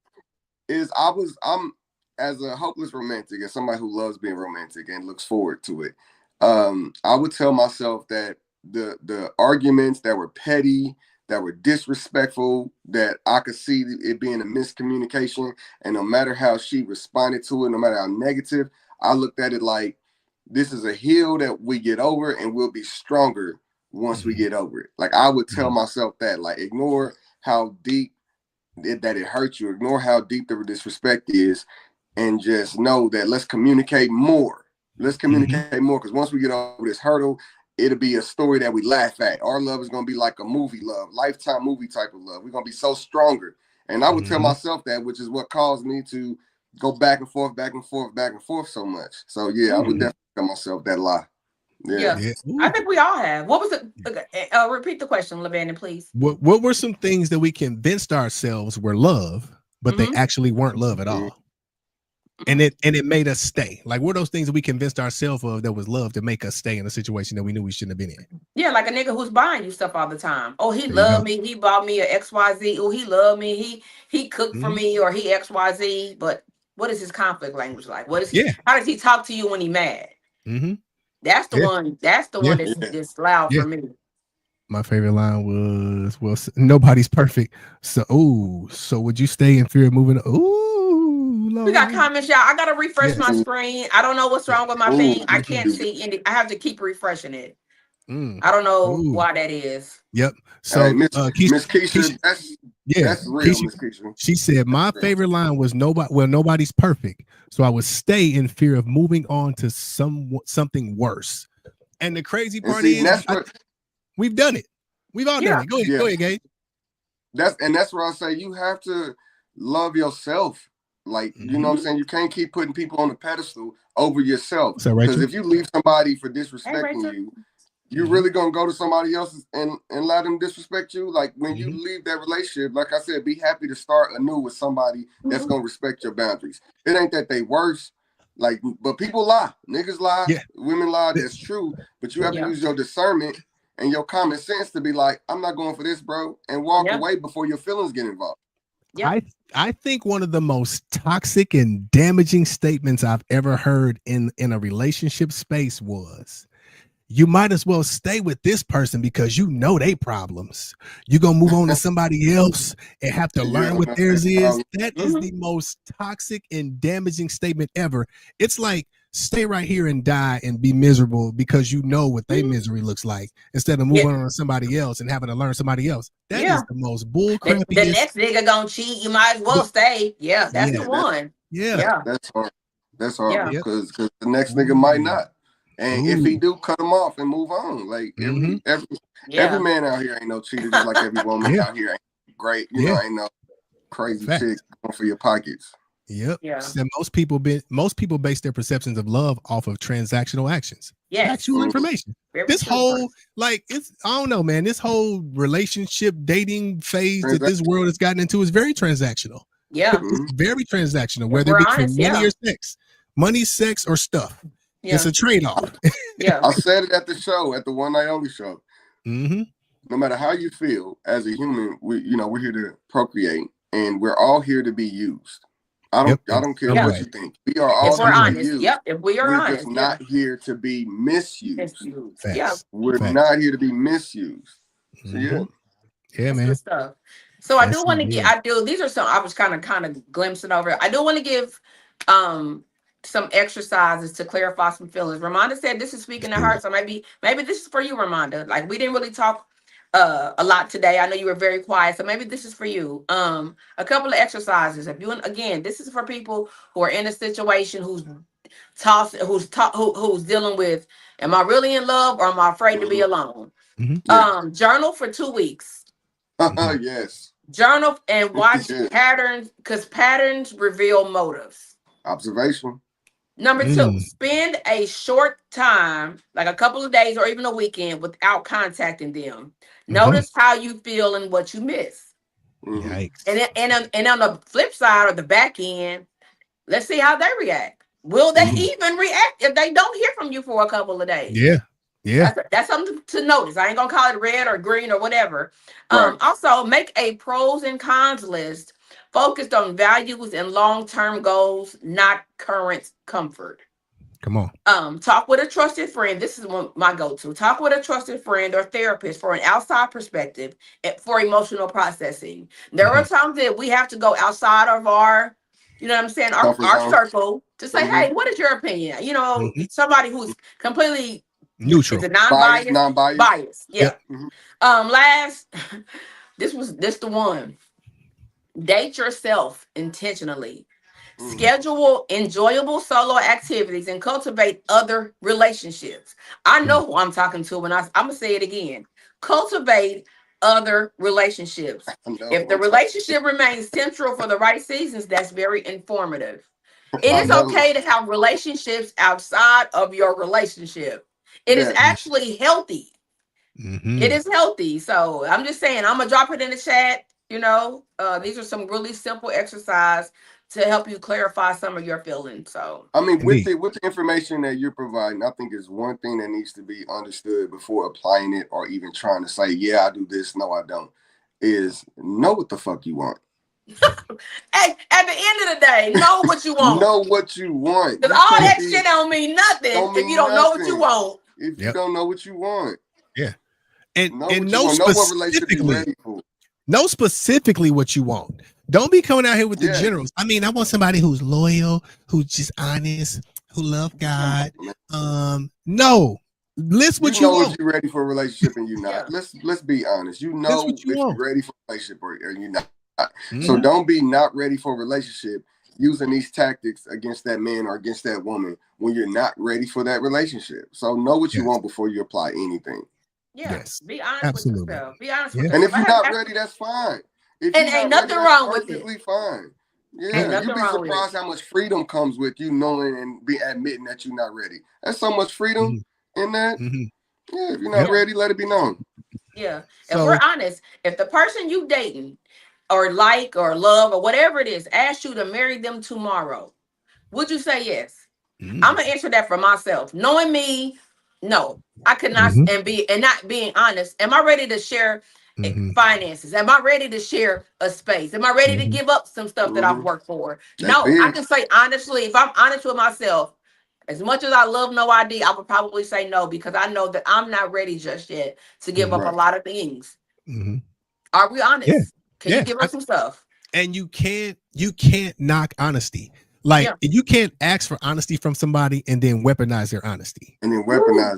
I'm as a hopeless romantic and somebody who loves being romantic and looks forward to it. I would tell myself that the arguments that were petty, that were disrespectful, that I could see it being a miscommunication, and no matter how she responded to it, no matter how negative, I looked at it like this is a hill that we get over and we'll be stronger once we get over it. Like I would tell myself that, like, ignore how deep that it hurts you, ignore how deep the disrespect is, and just know that let's communicate more. Let's communicate more, because once we get over this hurdle, it'll be a story that we laugh at. Our love is going to be like a movie love, lifetime movie type of love. We're going to be so stronger. And I would tell myself that, which is what caused me to go back and forth so much. So yeah, I would definitely tell myself that lie. Yeah. I think we all have. What was it? Repeat the question, Lavanda, please. What were some things that we convinced ourselves were love, but they actually weren't love at all? And it made us stay. Like, what are those things that we convinced ourselves of that was love to make us stay in a situation that we knew we shouldn't have been in? Yeah, like a nigga who's buying you stuff all the time. Oh, he loved me. He bought me a XYZ. Oh, he loved me. He cooked for me, or he XYZ. But what is his conflict language like? What is how does he talk to you when he mad? That's the one. That's the one that's loud for me. My favorite line was, "Well, nobody's perfect. So would you stay in fear of moving?" Lord. We got comments, y'all. I gotta refresh my screen. I don't know what's wrong with my thing. I can't see any. I have to keep refreshing it. I don't know why that is. Yep. So Miss Keisha, that's real, Miss Keisha. She said my favorite line was nobody's perfect. So I would stay in fear of moving on to something worse. And the crazy part is we've done it. We've all done it. Go ahead, Gabe. That's where I say you have to love yourself. Like, you know what I'm saying? You can't keep putting people on the pedestal over yourself. Because if you leave somebody for disrespecting you really gonna go to somebody else and let them disrespect you? Like, when you leave that relationship, like I said, be happy to start anew with somebody that's gonna respect your boundaries. It ain't that they worse, like, but people lie, niggas lie, women lie. That's true, but you have to use your discernment and your common sense to be like, I'm not going for this, bro, and walk away before your feelings get involved. I think one of the most toxic and damaging statements I've ever heard in a relationship space was, you might as well stay with this person because you know they problems. You're going to move on to somebody else and have to learn what theirs is. That is the most toxic and damaging statement ever. It's like, stay right here and die and be miserable because you know what their misery looks like, instead of moving on to somebody else and having to learn somebody else. That is the most bullcrap. The next nigga gonna cheat. You might as well stay. Yeah, that's the one. That's hard. That's hard because the next nigga might not. And if he do, cut him off and move on. Like every man out here ain't no cheater, just like every woman out here ain't great. You know, ain't no crazy chick going for your pockets. Yep. Yeah. So most people base their perceptions of love off of transactional actions. Factual information. This whole I don't know, man. This whole relationship dating phase that this world has gotten into is very transactional. Yeah. It's very transactional, whether it be for money or sex. Money, sex, or stuff. Yeah. It's a trade-off. I said it at the show, at the One Night Only show. No matter how you feel as a human, we're here to procreate, and we're all here to be used. I Yep. don't care Yeah. what you think. We are all If we're here to honest, use. yep. If we are We're honest, just not here to be misused. Facts. Yeah, We're Facts. not here to be misused. So yeah. Yeah, that's man. good stuff. So I Yes, do want to indeed. get. These are some. I was kind of glimpsing over. I do want to give some exercises to clarify some feelings. Ramonda said this is speaking to her, so maybe this is for you, Ramonda. Like we didn't really talk a lot today. I know you were very quiet, so maybe this is for you. A couple of exercises. If you again, this is for people who are in a situation who's dealing with, am I really in love or am I afraid to be alone? Mhm. Journal for 2 weeks. Yes. Journal and watch Yeah. patterns, because patterns reveal motives. Observation. Number 2, spend a short time, like a couple of days or even a weekend, without contacting them. Notice how you feel and what you miss. Yikes. And on the flip side or the back end, let's see how they react. Will they even react if they don't hear from you for a couple of days? Yeah. That's something to notice. I ain't gonna call it red or green or whatever. Right. Also, make a pros and cons list focused on values and long-term goals, not current comfort. Come on. Talk with a trusted friend. This is my go-to. Talk with a trusted friend or therapist for an outside perspective for emotional processing. There are times that we have to go outside of our, you know what I'm saying, our circle to say, hey, what is your opinion? You know, somebody who's completely neutral. Is it non-biased? Non-biased. Yeah. Last, this the one. Date yourself intentionally. Schedule enjoyable solo activities and cultivate other relationships. I know who I'm talking to when I'm gonna say it again. Cultivate other relationships. If the relationship remains central for the right seasons, that's very informative. It is okay to have relationships outside of your relationship. It is actually healthy. It is healthy. So I'm just saying, I'm gonna drop it in the chat. You know, these are some really simple exercise to help you clarify some of your feelings. So I mean, with the information that you're providing, I think is one thing that needs to be understood before applying it or even trying to say, yeah, I do this, no, I don't, is know what the fuck you want. Hey, at the end of the day, know what you want. Know what you want. Because all that shit don't mean nothing if you don't know what you want. If you don't know what you want. Yeah. And know specifically. Know specifically what you want. Don't be coming out here with the generals. I mean, I want somebody who's loyal, who's just honest, who love God. No. List what you want. If you're ready for a relationship and you're not. Let's be honest. You know if you're ready for a relationship or you're not. So don't be not ready for a relationship using these tactics against that man or against that woman when you're not ready for that relationship. So know what you want before you apply anything. Be honest with yourself. Be honest with yourself. And if you're not ready, that's fine. And ain't nothing wrong with it. Fine. Yeah, you'd be surprised how much freedom comes with you knowing and admitting that you're not ready. There's so much freedom in that. Yeah, if you're not ready, let it be known. Yeah. If we're honest, if the person you dating or like or love or whatever it is asked you to marry them tomorrow, would you say yes? I'm gonna answer that for myself. Knowing me, no, I could not and not being honest. Am I ready to share finances? Am I ready to share a space? Am I ready to give up some stuff that I've worked for? No, I can say honestly, if I'm honest with myself, as much as I love No ID, I would probably say no, because I know that I'm not ready just yet to give up a lot of things. Are we honest? Yeah. Can you give us some stuff? And you can't knock honesty. Like you can't ask for honesty from somebody and then weaponize their honesty. And then weaponize.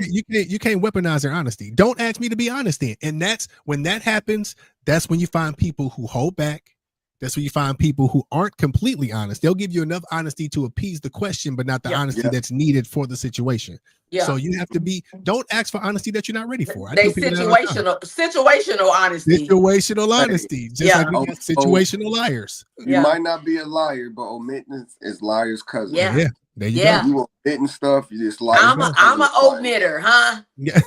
You can't weaponize their honesty. Don't ask me to be honest then. And that's when that happens, that's when you find people who hold back. That's when you find people who aren't completely honest. They'll give you enough honesty to appease the question, but not the honesty that's needed for the situation. So you have to don't ask for honesty that you're not ready for. Situational honesty. Situational honesty. Just like we got situational liars. You might not be a liar, but omitting is liar's cousin. Yeah. There you go. You omitting stuff, you just like I'm an omitter, huh? Yeah.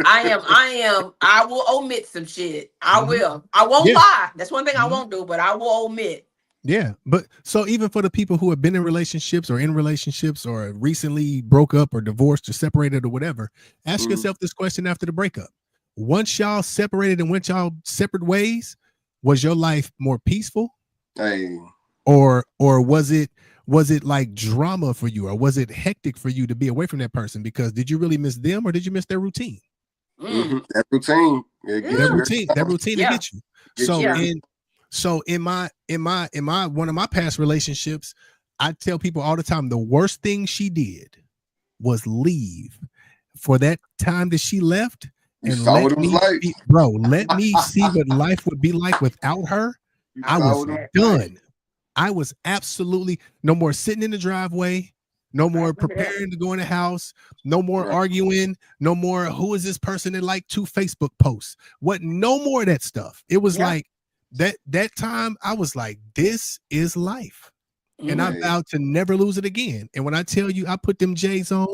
I will omit some shit. I will. I won't lie. That's one thing I won't do, but I will omit. Yeah. But so even for the people who have been in relationships or recently broke up or divorced or separated or whatever, ask yourself this question after the breakup. Once y'all separated and went y'all separate ways, was your life more peaceful Hey. Or was it like drama for you, or was it hectic for you to be away from that person? Because did you really miss them, or did you miss their routine? That routine. That routine to get you. So in my one of my past relationships, I tell people all the time, the worst thing she did was leave. For that time that she left, and let me see what life would be like without her. I was done. I was absolutely no more sitting in the driveway, no more preparing to go in the house, no more arguing, no more who is this person that liked 2 Facebook posts. No more of that stuff. It was like that time I was like, this is life. And I vowed to never lose it again. And when I tell you I put them J's on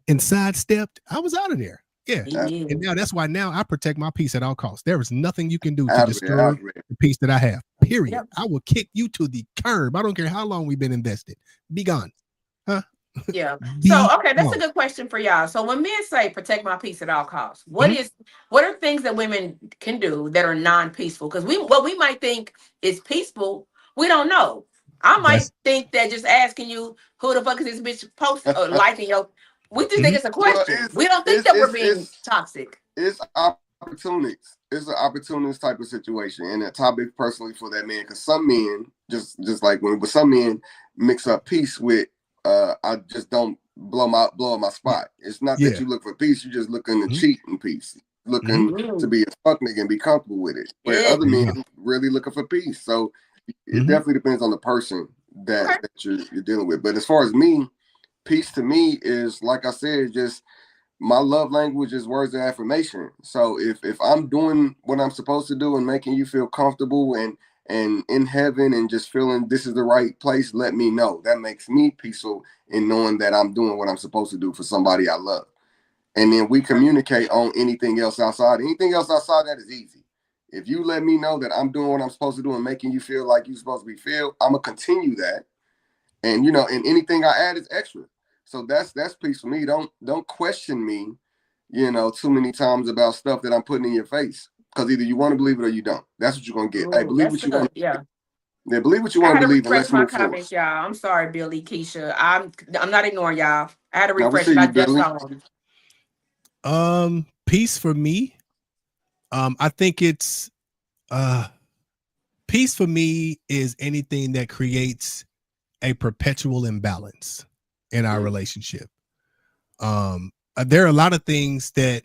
and sidestepped, I was out of there. Yeah. And now that's why now I protect my peace at all costs. There is nothing you can do to disturb the peace that I have. Period. Yep. I will kick you to the curb. I don't care how long we've been invested. Be gone. Huh? Yeah. So okay, that's a good question for y'all. So when men say protect my peace at all costs, what are things that women can do that are non-peaceful? Because what we might think is peaceful, we don't know. I might think that just asking you who the fuck is this bitch posting or liking your, we just think it's a question. We don't think that we're being toxic. It's opportunities. It's an opportunist type of situation, and a topic personally for that man. Because some men just like when some men mix up peace with I just don't blow up my spot. It's not that you look for peace; you just looking to cheat in peace, looking to be a fuck nigga and be comfortable with it. But other men really looking for peace. So it definitely depends on the person that you're dealing with. But as far as me, peace to me is, like I said, just my love language is words of affirmation. So if I'm doing what I'm supposed to do and making you feel comfortable and in heaven and just feeling this is the right place, let me know. That makes me peaceful in knowing that I'm doing what I'm supposed to do for somebody I love. And then we communicate on anything else outside. Anything else outside that is easy. If you let me know that I'm doing what I'm supposed to do and making you feel like you're supposed to be feel, I'm gonna continue that. And and anything I add is extra. So that's peace for me. Don't question me, too many times about stuff that I'm putting in your face. Because either you want to believe it or you don't. That's what you're gonna get. Hey, believe what you want. Yeah, believe what you want to believe. I had to refresh my comments, y'all. I'm sorry, Billy, Keisha. I'm not ignoring y'all. I had to refresh my just on. Peace for me. I think it's peace for me is anything that creates a perpetual imbalance in our relationship. There are a lot of things that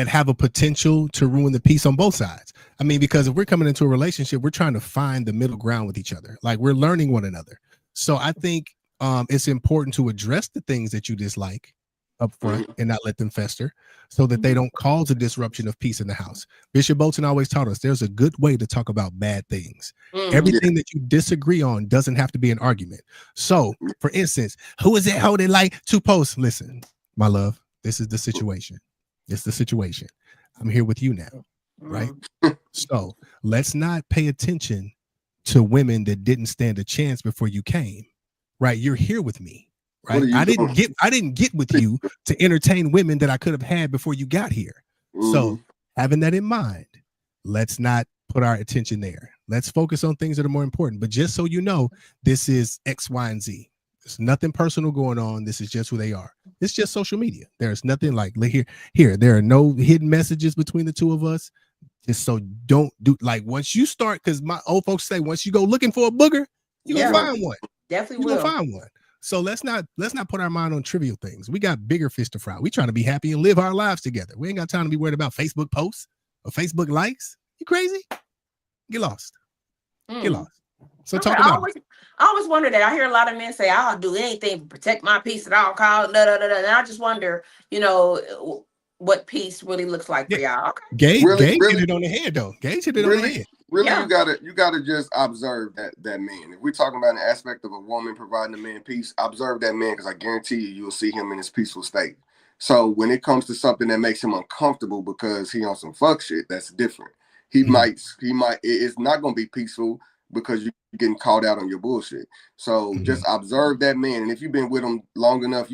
have a potential to ruin the peace on both sides. I mean, because if we're coming into a relationship, we're trying to find the middle ground with each other. Like, we're learning one another. So I think it's important to address the things that you dislike up front and not let them fester so that they don't cause a disruption of peace in the house. Bishop Bolton always taught us there's a good way to talk about bad things. Everything that you disagree on doesn't have to be an argument. So, for instance, who is that hoe that like 2 posts? Listen, my love, this is the situation. It's the situation. I'm here with you now, right? So let's not pay attention to women that didn't stand a chance before you came, right? You're here with me. Right. I didn't get with you to entertain women that I could have had before you got here. So having that in mind, let's not put our attention there. Let's focus on things that are more important. But just so you know, this is X, Y, and Z. There's nothing personal going on. This is just who they are. It's just social media. There's nothing like here. There are no hidden messages between the two of us. Just so don't do like once you start, because my old folks say once you go looking for a booger, you're gonna find one. Definitely will find one. So let's not put our mind on trivial things. We got bigger fish to fry. We trying to be happy and live our lives together. We ain't got time to be worried about Facebook posts or Facebook likes. You crazy? Get lost. Get lost. So talk about it. I always wonder that. I hear a lot of men say, I'll do anything to protect my peace at all costs. And I just wonder, what peace really looks like for y'all. Okay. Gage hit it on the head though. Gage hit it on the head. Really, you gotta just observe that man. If we're talking about an aspect of a woman providing a man peace, observe that man, because I guarantee you'll see him in his peaceful state. So when it comes to something that makes him uncomfortable because he on some fuck shit, that's different. He might it's not gonna be peaceful because you're getting called out on your bullshit. So just observe that man, and if you've been with him long enough,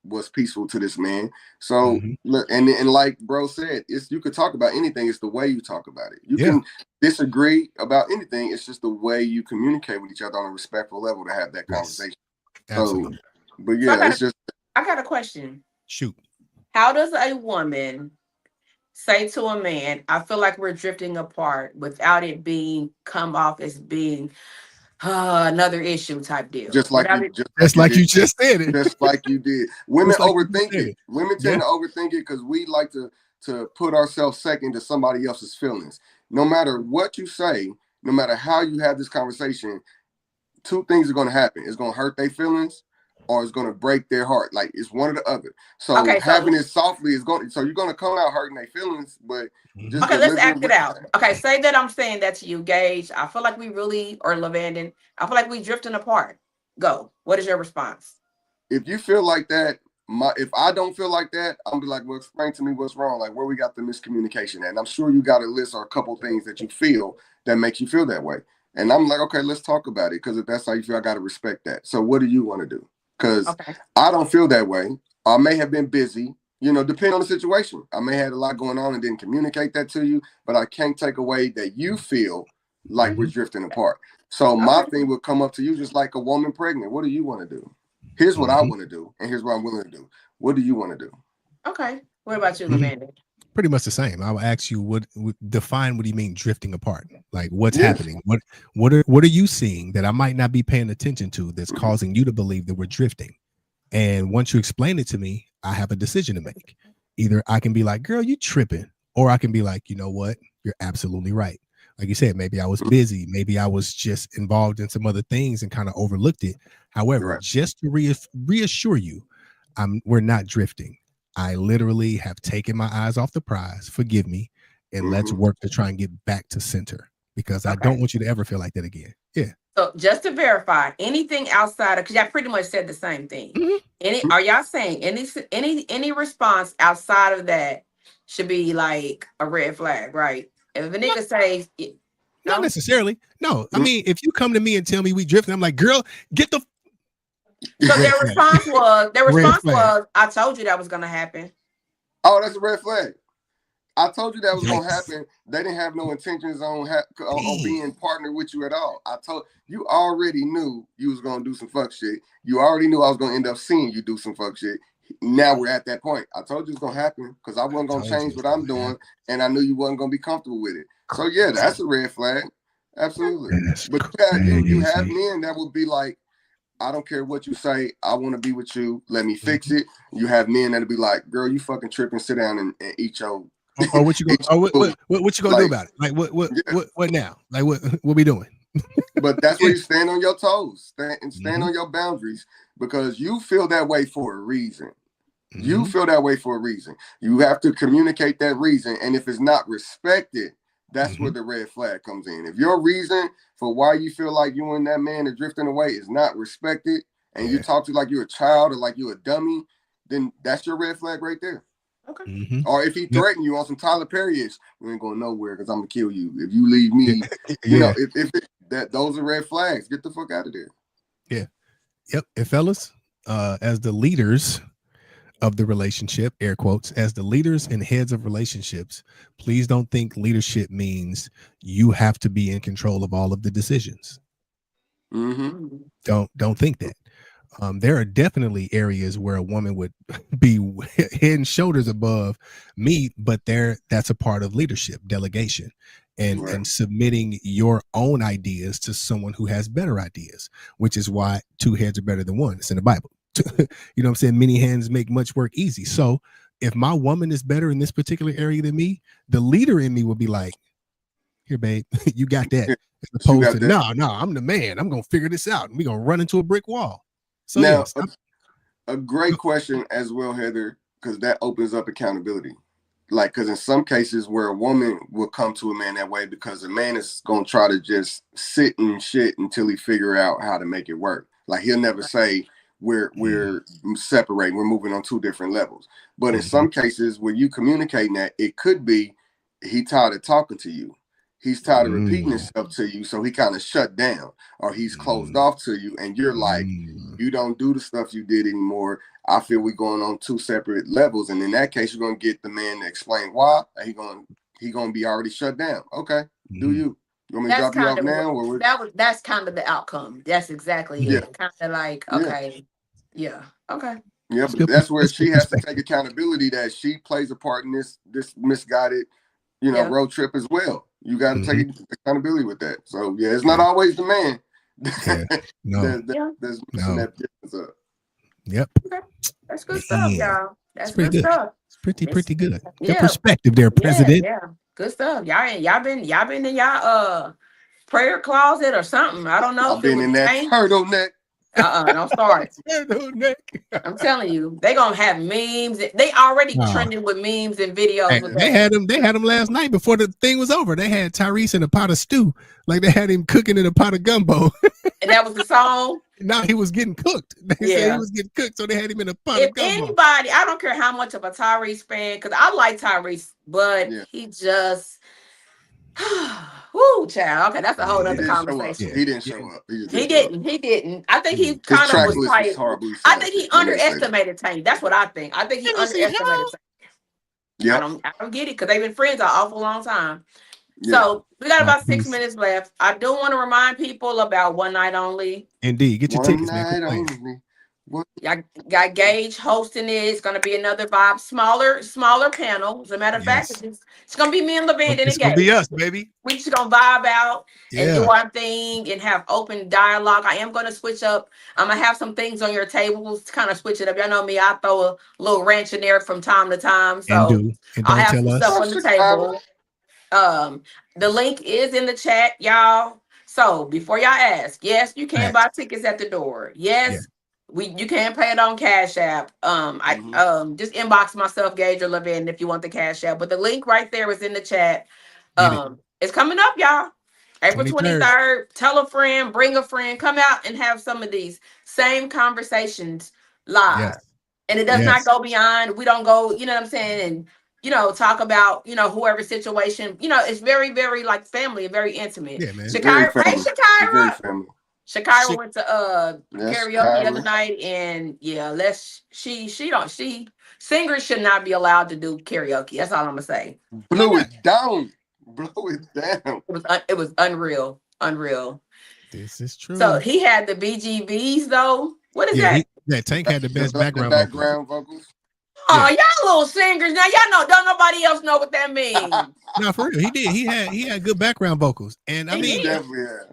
was peaceful to this man. So look, and like bro said, it's you could talk about anything. It's the way you talk about it. You can disagree about anything. It's just the way you communicate with each other on a respectful level to have that conversation. Absolutely. So, but yeah, I got a question. Shoot. How does a woman say to a man, I feel like we're drifting apart, without it being come off as being another issue type deal? Just like you just said it. Just like you did. Women overthink it. Women tend to overthink it because we like to put ourselves second to somebody else's feelings. No matter what you say, no matter how you have this conversation, two things are going to happen. It's going to hurt their feelings, or it's going to break their heart. Like, it's one or the other. So having it softly is going. So you're going to come out hurting their feelings, but just let's act it out. Okay, say that I'm saying that to you, Gage. I feel like we really, or Lavandon, I feel like we drifting apart. Go. What is your response? If you feel like that, if I don't feel like that, I'm be like, well, explain to me what's wrong. Like, where we got the miscommunication at. And I'm sure you got a list or a couple things that you feel that makes you feel that way. And I'm like, okay, let's talk about it. Because if that's how you feel, I got to respect that. So what do you want to do? Because I don't feel that way. I may have been busy, depending on the situation. I may have had a lot going on and didn't communicate that to you, but I can't take away that you feel like we're drifting apart. So my thing will come up to you just like a woman pregnant. What do you want to do? Here's what I want to do, and here's what I'm willing to do. What do you want to do? Okay. What about you, Amanda? Pretty much the same. I will ask you what define what do you mean drifting apart? Like, what's happening? What are you seeing that I might not be paying attention to that's causing you to believe that we're drifting? And once you explain it to me, I have a decision to make. Either I can be like, girl, you tripping, or I can be like, you know what? You're absolutely right. Like you said, maybe I was busy. Maybe I was just involved in some other things and kind of overlooked it. However, just to reassure you, we're not drifting. I literally have taken my eyes off the prize. Forgive me. And let's work to try and get back to center, because I don't want you to ever feel like that again. Yeah. So just to verify, anything outside of, because y'all pretty much said the same thing. Are y'all saying any response outside of that should be like a red flag, right? If a nigga says, not necessarily. No, I mean, if you come to me and tell me we drifting, I'm like, girl, get the. So their response was, I told you that was gonna happen. Oh, that's a red flag. I told you that was gonna happen. They didn't have no intentions on being partnered with you at all. I told you already knew you was gonna do some fuck shit. You already knew I was gonna end up seeing you do some fuck shit. Now we're at that point. I told you it's gonna happen because I wasn't gonna change what I'm doing, and I knew you wasn't gonna be comfortable with it. So yeah, that's a red flag. Absolutely. But you have men that will be like, I don't care what you say. I want to be with you. Let me fix it. You have men that'll be like, girl, you fucking tripping. Sit down and eat your. Or what you gonna? What you gonna do about it? Like what now? Like what we doing? But that's where you stand on your toes, stand on your boundaries, because you feel that way for a reason. You feel that way for a reason. You have to communicate that reason, and if it's not respected, that's where the red flag comes in. If your reason for why you feel like you and that man are drifting away is not respected, and you talk to like you're a child or like you're a dummy, then that's your red flag right there. Okay. Or if he threatened you on some Tyler Perry-ish, we ain't going nowhere because I'm gonna kill you if you leave me. You know, if those are red flags, get the fuck out of there. Yeah. Yep. And fellas, as the leaders of the relationship, air quotes, as the leaders and heads of relationships, please don't think leadership means you have to be in control of all of the decisions. Don't think that. There are definitely areas where a woman would be head and shoulders above me, but that's a part of leadership, delegation, and submitting your own ideas to someone who has better ideas, which is why 2 heads are better than 1. It's in the Bible. You know what I'm saying? Many hands make much work easy. So if my woman is better in this particular area than me, the leader in me will be like, here, babe, you got that. As opposed to, no, I'm the man. I'm going to figure this out. And we're going to run into a brick wall. So now, a great question as well, Heather, because that opens up accountability. Like, because in some cases where a woman will come to a man that way because a man is going to try to just sit and shit until he figure out how to make it work. Like, he'll never say, we're separating, we're moving on 2 different levels. But in some cases, when you communicating that, it could be he tired of talking to you. He's tired of repeating himself to you, so he kind of shut down, or he's closed off to you, and you're like, you don't do the stuff you did anymore, I feel we're going on two separate levels. And in that case, you're gonna get the man to explain why. He gonna be already shut down. Okay, do you? You want me to drop you off now? Or that's kind of the outcome. That's exactly it. Kind of like, okay, okay. Yeah, but that's where she has to take accountability that she plays a part in this misguided, road trip as well. You got to take accountability with that. So it's not always the man. No, that's messing that difference up. Yep. Okay. That's good stuff, y'all. That's pretty good stuff. It's pretty good. Your perspective there, President. Yeah, good stuff. Y'all been in y'all prayer closet or something. I don't know. I've been in that turtleneck. Don't start. I'm telling you, they gonna have memes. They already trending with memes and videos. Hey, they had them last night before the thing was over. They had Tyrese in a pot of stew, like they had him cooking in a pot of gumbo. And that was the song. No, he was getting cooked. They said he was getting cooked, so they had him in a pot of gumbo. If anybody, I don't care how much of a Tyrese fan, because I like Tyrese, but he just. Woo, child. Okay, that's a whole other conversation. He didn't show up. He didn't. I think he kind of was like. I think he underestimated Tank. That's what I think. I think he underestimated Tank. Yeah, I don't get it because they've been friends an awful long time. Yeah. So we got about 6 minutes left. I do want to remind people about One Night Only. Indeed, get your tickets, man. Y'all got Gage hosting it. It's going to be another vibe, smaller panel. As a matter of fact, it's going to be me and Levant and Gage. It's going to be us, baby. We just going to vibe out and do our thing and have open dialogue. I am going to switch up. I'm going to have some things on your tables to kind of switch it up. Y'all know me. I throw a little ranch in there from time to time. So and I'll have some stuff on the table. The link is in the chat, y'all. So before y'all ask, yes, you can buy tickets at the door. Yes. You can pay it on Cash App. I just inbox myself, Gage or Levin, if you want the Cash App. But the link right there is in the chat. It's coming up, y'all. April 23rd. Tell a friend, bring a friend, come out and have some of these same conversations live. Yes. And it does not go beyond. We don't go, you know what I'm saying, and talk about whoever's situation. It's very, very like family and very intimate. Yeah, man. Shakira. Shakira went to karaoke the other night, and singers should not be allowed to do karaoke. That's all I'm gonna say. Blow it down. It was unreal. This is true. So he had the BGVs though. What is that? Tank had the best background vocals. Oh, y'all little singers. Now y'all don't nobody else know what that means. No, for real. He did. He had good background vocals. And I mean,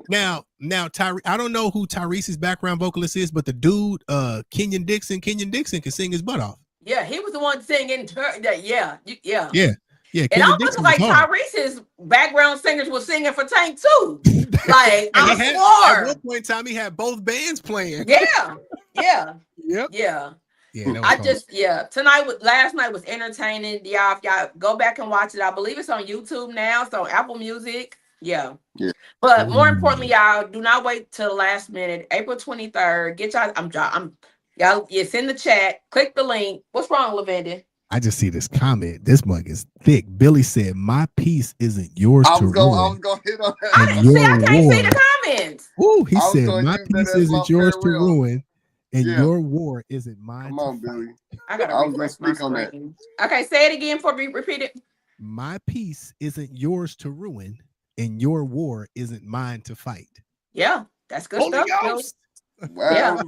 now I don't know who Tyrese's background vocalist is, but the dude, Kenyon Dixon can sing his butt off. Yeah, he was the one singing. Yeah. And it almost like Tyrese's background singers were singing for Tank too. Like at one point in time, he had both bands playing. Yeah. Last night was entertaining. Y'all, if y'all go back and watch it, I believe it's on YouTube now. So Apple Music. Yeah. But more importantly, y'all, do not wait till the last minute. April 23rd. Get y'all. Y'all, it's in the chat. Click the link. What's wrong, Lavenda? I just see this comment. This mug is thick. Billy said, "My piece isn't yours to ruin." I was gonna hit on that. I can't see the comments. Ooh, he said, "My piece isn't yours to ruin. And your war isn't mine." Come on, Billy. I gotta refresh my screen. Okay, say it again for me. Repeat it. My peace isn't yours to ruin, and your war isn't mine to fight. Yeah, that's good stuff, Bill. Wow.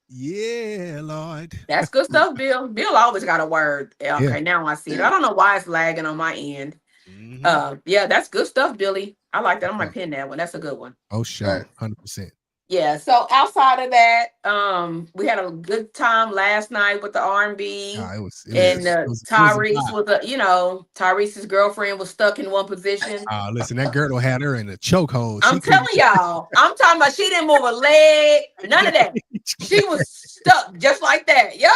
Yeah, Lord. That's good stuff, Bill. Bill always got a word. Okay, now I see it. I don't know why it's lagging on my end. That's good stuff, Billy. I like that. I'm gonna pin that one. That's a good one. Oh, sure. 100%. Yeah, so outside of that, we had a good time last night with the R&B. Tyrese was Tyrese's girlfriend was stuck in one position. Listen, that girdle had her in a chokehold. I'm telling y'all, I'm talking about she didn't move a leg, none of that. She was stuck just like that. Yep.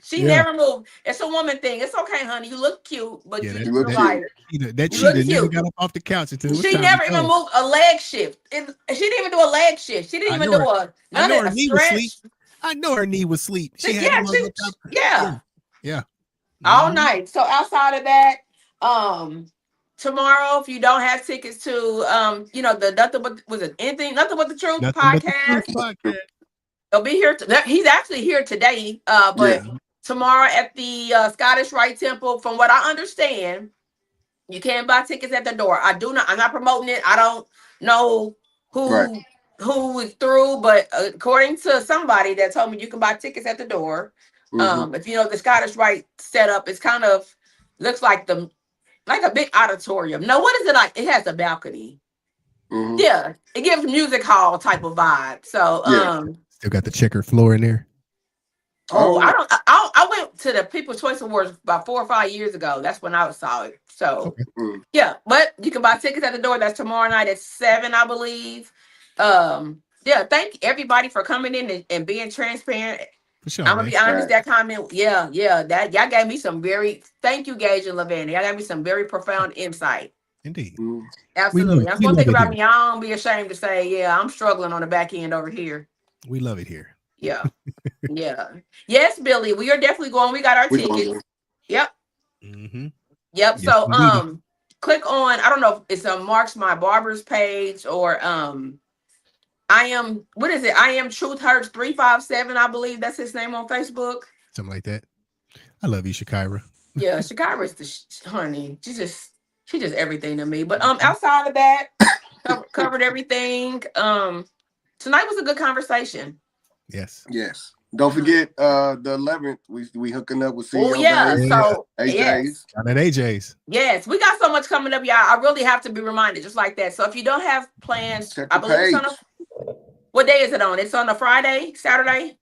She never moved. It's a woman thing. It's okay, honey. You look cute, but you look like that cheater never got up off the couch until she never even moved a leg shift. She didn't even do a leg shift. She didn't even do a stretch. I know her knee was asleep. All night. So outside of that, tomorrow, if you don't have tickets to the Nothing But the Truth podcast. He'll be here. He's actually here today. But tomorrow at the Scottish Rite Temple, from what I understand, you can't buy tickets at the door. I'm not promoting it. I don't know who is through, but according to somebody that told me you can buy tickets at the door. If you know the Scottish Rite setup, it's kind of looks like a big auditorium. No, what is it like? It has a balcony. Yeah, it gives music hall type of vibe. So still got the checker floor in there. I went to the People's Choice Awards about 4 or 5 years ago. That's when I saw it. So yeah, but you can buy tickets at the door. That's tomorrow night at 7, I believe. Thank everybody for coming in and being transparent. For sure, I'm gonna be honest, that comment, that y'all gave me some thank you, Gage and Lavanda. Y'all gave me some very profound insight. Indeed. Absolutely. That's one thing about me. I don't be ashamed to say, I'm struggling on the back end over here. We love it here. Yeah. Yes, Billy, we are definitely going. We got our tickets. Yep. Yep. So click on, I don't know if it's Mark's My Barber's page or I am Truth Hurts 357, I believe that's his name on Facebook. Something like that. I love you, Shakira. Yeah, Shakira's the honey. She just everything to me. But outside of that, covered everything. Tonight was a good conversation. Yes. Don't forget the 11th. We hooking up with CEO. Oh yeah. So AJ's. At AJ's. Yes, we got so much coming up, y'all. I really have to be reminded just like that. So if you don't have plans, I believe it's on what day is it on? It's on a Friday, Saturday.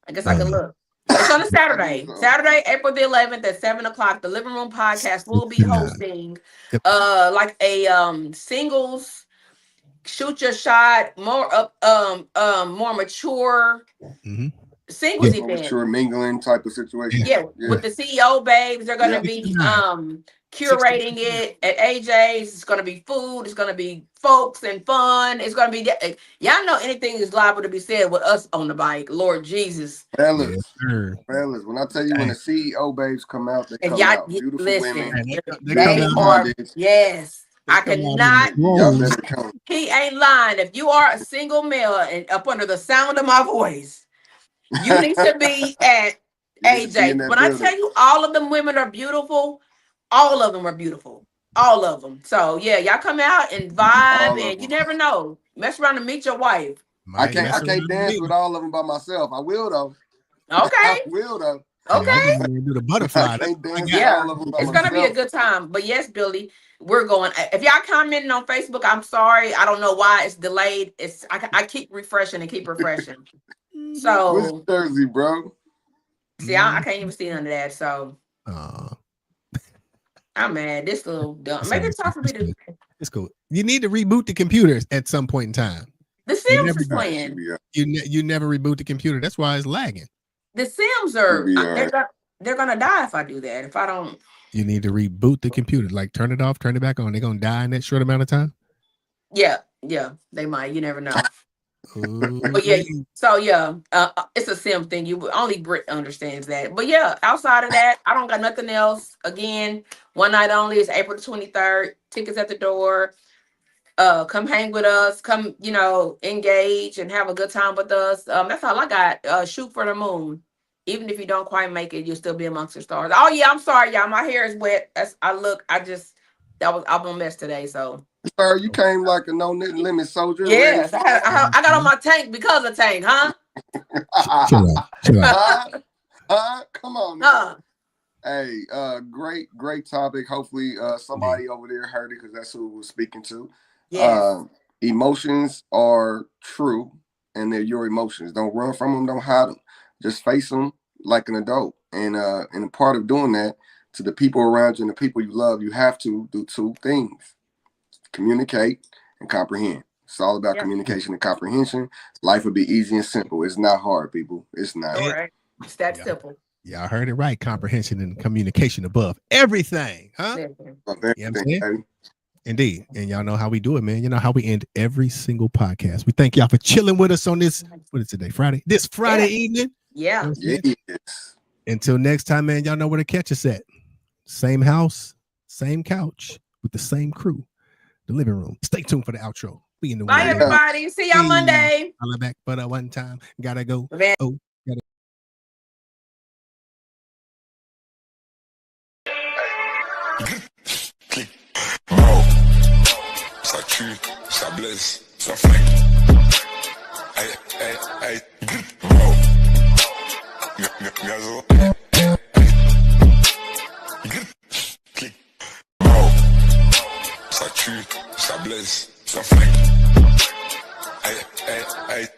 I guess I can look. It's on a Saturday. Saturday, April the 11th at 7:00. The Living Room Podcast will be hosting like a singles shoot your shot, more mature singles event. Mature mingling type of situation. Yeah, with the CEO babes. They're gonna be curating it at AJ's. It's gonna be food, it's gonna be folks and fun. It's gonna be y'all know anything is liable to be said with us on the bike. Lord Jesus. Fellas, when I tell you when the CEO babes come out, they come out beautiful women. They are, yes. I cannot. He ain't lying. If you are a single male and up under the sound of my voice, you need to be at AJ. When I tell you all of them women are beautiful, all of them are beautiful. All of them. So yeah, y'all come out and vibe, and you never know. Mess around and meet your wife. I can't dance with all of them by myself. I will though. Okay. I will though. Okay. Do the butterfly. It's gonna be a good time. But yes, Billy, we're going. If y'all commenting on Facebook, I'm sorry. I don't know why it's delayed. I keep refreshing and keep refreshing. So it's Thursday, bro. See, I can't even see none of that. So I'm mad. This little dumb. Maybe it's time for me to. It's cool. You need to reboot the computers at some point in time. The Sims is playing. You never reboot the computer. That's why it's lagging. The Sims are they're gonna die if I do that. If I don't. You need to reboot the computer. Like turn it off, turn it back on. They're gonna die in that short amount of time. Yeah, they might. You never know. But yeah, so it's a sim thing. Only Brit understands that. But yeah, outside of that, I don't got nothing else. Again, one night only is April the 23rd. Tickets at the door. Come hang with us. Come, engage and have a good time with us. That's all I got. Shoot for the moon. Even if you don't quite make it, you'll still be amongst the stars. Oh yeah, I'm sorry, y'all. My hair is wet. I'm a mess today. So. Sir, you came like a no limit soldier. Yes, I got on my tank because of tank, huh? Chill out. Come on, man. Hey, great topic. Hopefully, somebody over there heard it because that's who we're speaking to. Yes. Emotions are true, and they're your emotions. Don't run from them. Don't hide them. Just face them like an adult. And a part of doing that to the people around you and the people you love, you have to do two things. Communicate and comprehend. It's all about communication and comprehension. Life would be easy and simple. It's not hard, people. It's not. All right. It's that simple. Yeah, I heard it right. Comprehension and communication above everything, huh? Indeed. And y'all know how we do it, man. You know how we end every single podcast. We thank y'all for chilling with us on this. What is today? Friday? This Friday evening. Yeah. Yes. Until next time, man. Y'all know where to catch us at. Same house, same couch with the same crew. The Living Room. Stay tuned for the outro. We in the Bye, way. everybody. See y'all Monday. I'm back for the one time. Gotta go. Man. Oh. Ça tue, ça blesse, ça flingue. Aïe, aïe, aïe. Wow. Gazo. Clic. Wow. Ça tue, ça blesse, ça flingue. Aïe, aïe, aïe.